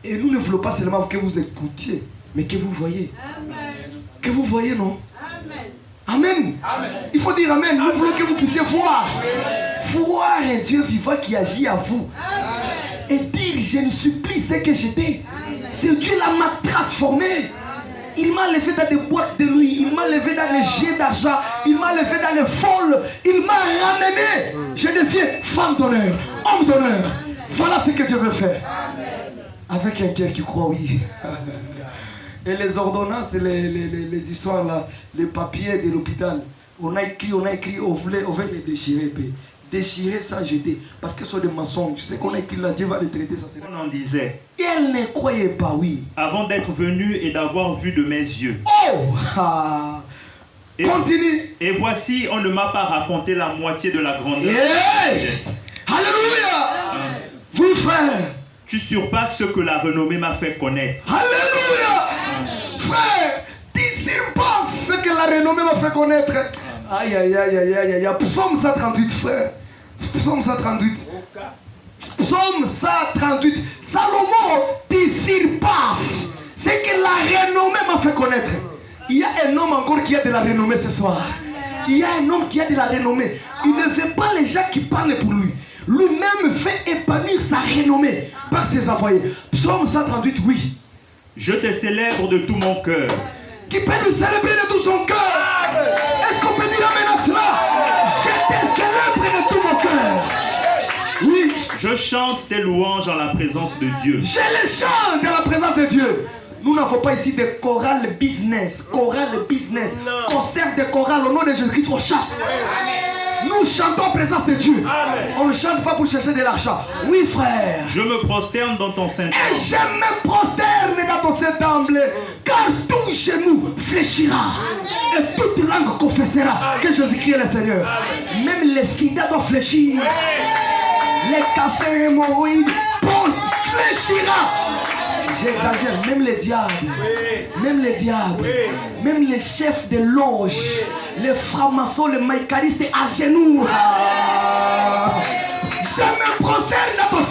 Et nous ne voulons pas seulement que vous écoutiez, mais que vous voyez. Amen. Que vous voyez, non? Amen. Amen. Il faut dire Amen. Nous voulons que vous puissiez voir. Voir un Dieu vivant qui agit à vous. Et dire, je ne suis plus ce que j'étais. C'est Dieu là m'a transformé. Il m'a levé dans des boîtes de nuit. Il m'a levé dans les jets d'argent. Il m'a levé dans les folles. Il m'a ramené. Je deviens femme d'honneur, homme d'honneur. Voilà ce que Dieu veut faire. Avec un cœur qui croit, oui. Et les ordonnances, les histoires là, les papiers de l'hôpital. On a écrit, on voulait les déchirer. Déchirer ça, jeter. Parce que ce sont des mensonges. Ce qu'on a écrit là, Dieu va les traiter. Ça, On en disait. Et elle ne croyait pas, oui. Avant d'être venu et d'avoir vu de mes yeux. Oh! Continue. Et voici, on ne m'a pas raconté la moitié de la grandeur. Yeah. Alléluia. Vous frères. Tu surpasses ce que la renommée m'a fait connaître. Alléluia. Frère, tu surpasses ce que la renommée m'a fait connaître. Aïe, aïe, aïe, aïe, aïe, aïe. Psaume 138, frère. Psaume 138. Psaume 138. Salomon, tu surpasses ce que la renommée m'a fait connaître. Il y a un homme encore qui a de la renommée ce soir. Il y a un homme qui a de la renommée. Il ne veut pas les gens qui parlent pour lui. Lui-même fait épanouir sa renommée par ses envoyés. Psaume 138, oui. Je te célèbre de tout mon cœur. Qui peut nous célébrer de tout son cœur? Est-ce qu'on peut dire amen à cela? Je te célèbre de tout mon cœur. Oui. Je chante tes louanges en la présence de Dieu. Je les chante dans la présence de Dieu. Nous n'avons pas ici de chorale business. Chorale business. Concert de chorale au nom de Jésus-Christ, on chasse. Nous chantons en présence de Dieu. Amen. On ne chante pas pour chercher de l'argent. Oui, frère. Je me prosterne dans ton Saint-Temple. Et je me prosterne dans ton Saint-Temple. Car tout genou fléchira. Amen. Et toute langue confessera que Jésus-Christ est le Seigneur. Amen. Même les sida doivent fléchir. Amen. Les cancers et hémorroïdes fléchira. J'exagère, même les diables, même les diables, même les chefs de loge, les francs-maçons, les maïcaristes à genoux. Je me prosterne dans ton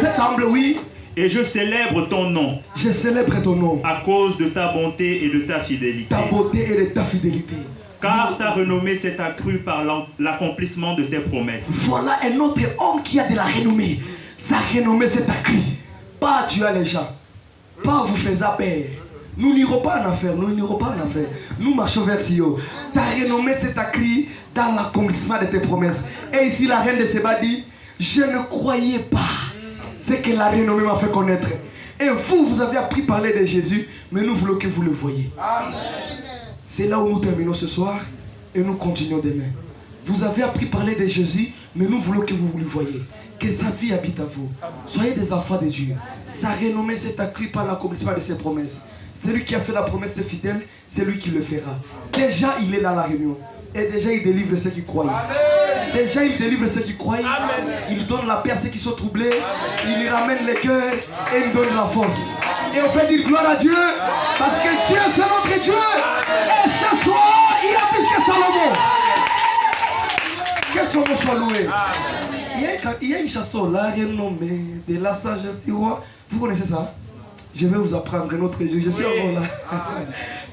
Saint-Temple, oui. Et je célèbre ton nom. Je célèbre ton nom. À cause de ta bonté et de ta fidélité. Ta beauté et de ta fidélité. Car ta renommée s'est accrue par l'accomplissement de tes promesses. Voilà un autre homme qui a de la renommée. Sa renommée s'est accrue. Pas à tuer les gens. Pas vous faisant peur. Nous n'irons pas en affaire. Nous n'irons pas en affaire. Nous marchons vers Sion. Ta renommée s'est accrue dans l'accomplissement de tes promesses. Et ici la reine de Séba dit, je ne croyais pas ce que la renommée m'a fait connaître. Et vous avez appris à parler de Jésus, mais nous voulons que vous le voyez. C'est là où nous terminons ce soir et nous continuons demain. Vous avez appris à parler de Jésus, mais nous voulons que vous le voyez. Que sa vie habite à vous. Soyez des enfants de Dieu. Sa renommée s'est accrue par l'accomplissement de ses promesses. Celui qui a fait la promesse est fidèle, c'est lui qui le fera. Déjà, il est dans la réunion. Et déjà, il délivre ceux qui croient. Déjà, il délivre ceux qui croient. Il donne la paix à ceux qui sont troublés. Il ramène les cœurs et il donne la force. Et on peut dire gloire à Dieu. Parce que Dieu, c'est notre Dieu. Et ce soir, il a plus que Salomon. Que son nom soit loué. Il y a une chanson, la renommée de la sagesse du roi. Vous connaissez ça? Je vais vous apprendre un autre jeu. Je suis encore là.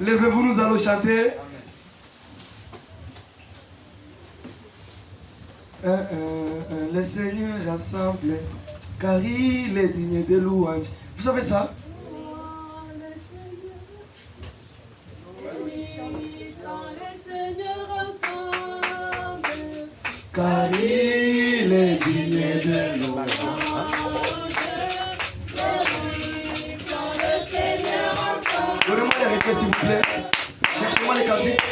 Levez-vous, nous allons chanter. Le Seigneur rassemble, car il est digne de louange. Vous savez ça? Car il est digne de louange. Donnez-moi les refrains s'il vous plaît. Cherchez-moi les cantiques.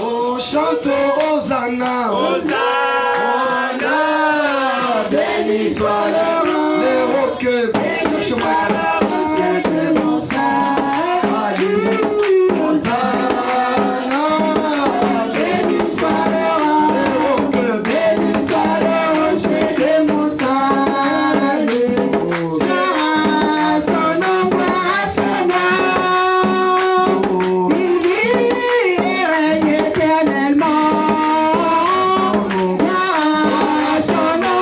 Oh, chantons Hosanna. Hosanna. Béni soit le roi. Les roqueux. Cherchez-moi les cantiques. Son nom,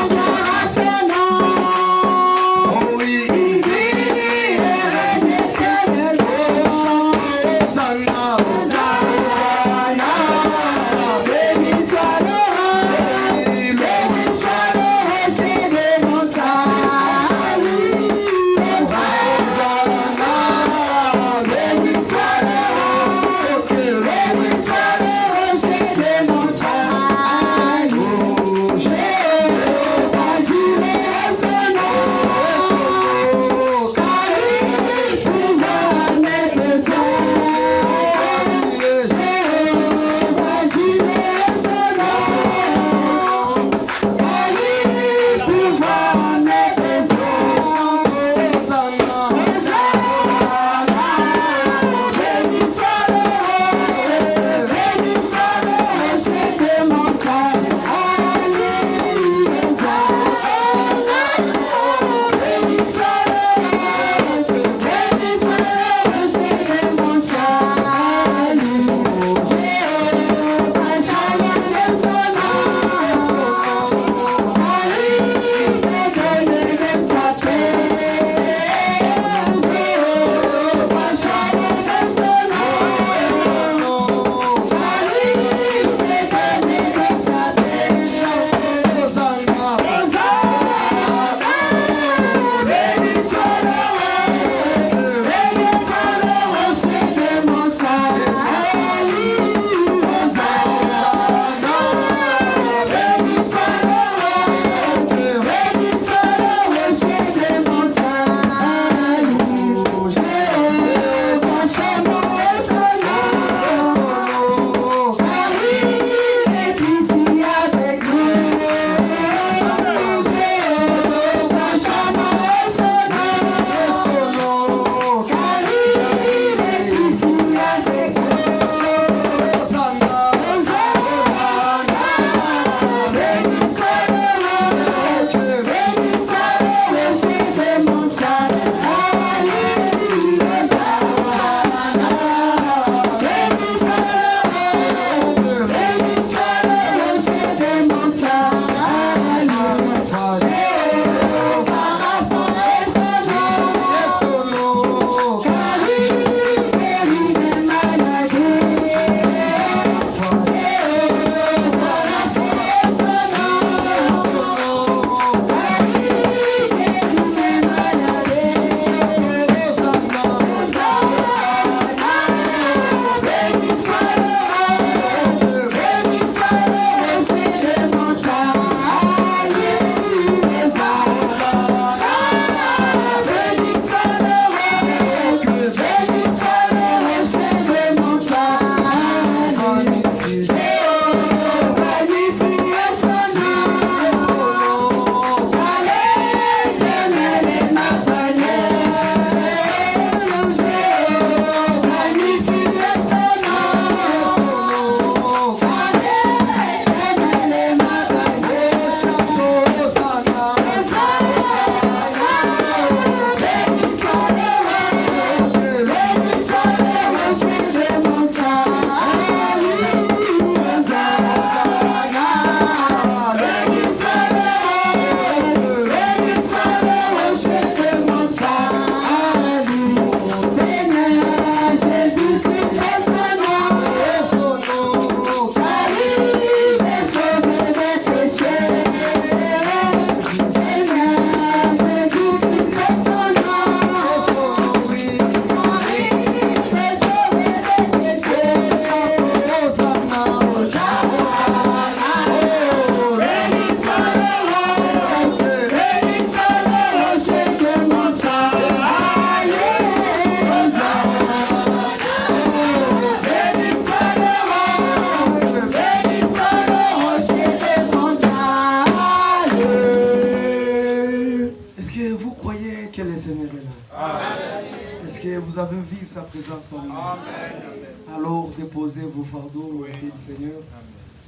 que vous avez vu sa présence parmi nous. Alors déposez vos fardeaux au pied du Seigneur.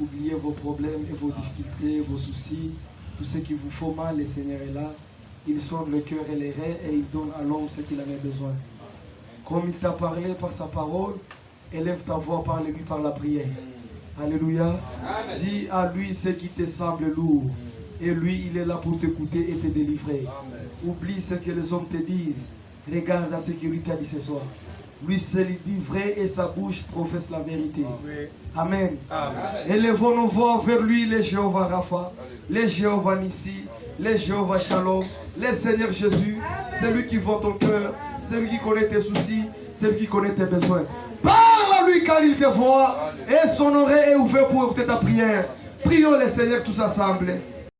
Oubliez vos problèmes et vos difficultés, vos soucis. Tout ce qui vous fait mal, le Seigneur est là. Il sonde le cœur et les reins et il donne à l'homme ce qu'il en a besoin. Comme il t'a parlé par sa parole, élève ta voix, parle-lui par la prière. Alléluia. Dis à lui ce qui te semble lourd. Et lui, il est là pour t'écouter et te délivrer. Oublie ce que les hommes te disent. Regarde à ce que lui t'a dit ce soir. Lui seul dit vrai et sa bouche professe la vérité. Amen. Élevons nos voix vers lui, le Jéhovah Rapha, le Jéhovah Nissi, le Jéhovah Shalom, le Seigneur Jésus, celui qui voit ton cœur, celui qui connaît tes soucis, celui qui connaît tes besoins. Parle à lui car il te voit et son oreille est ouverte pour écouter ta prière. Prions le Seigneur tous ensemble.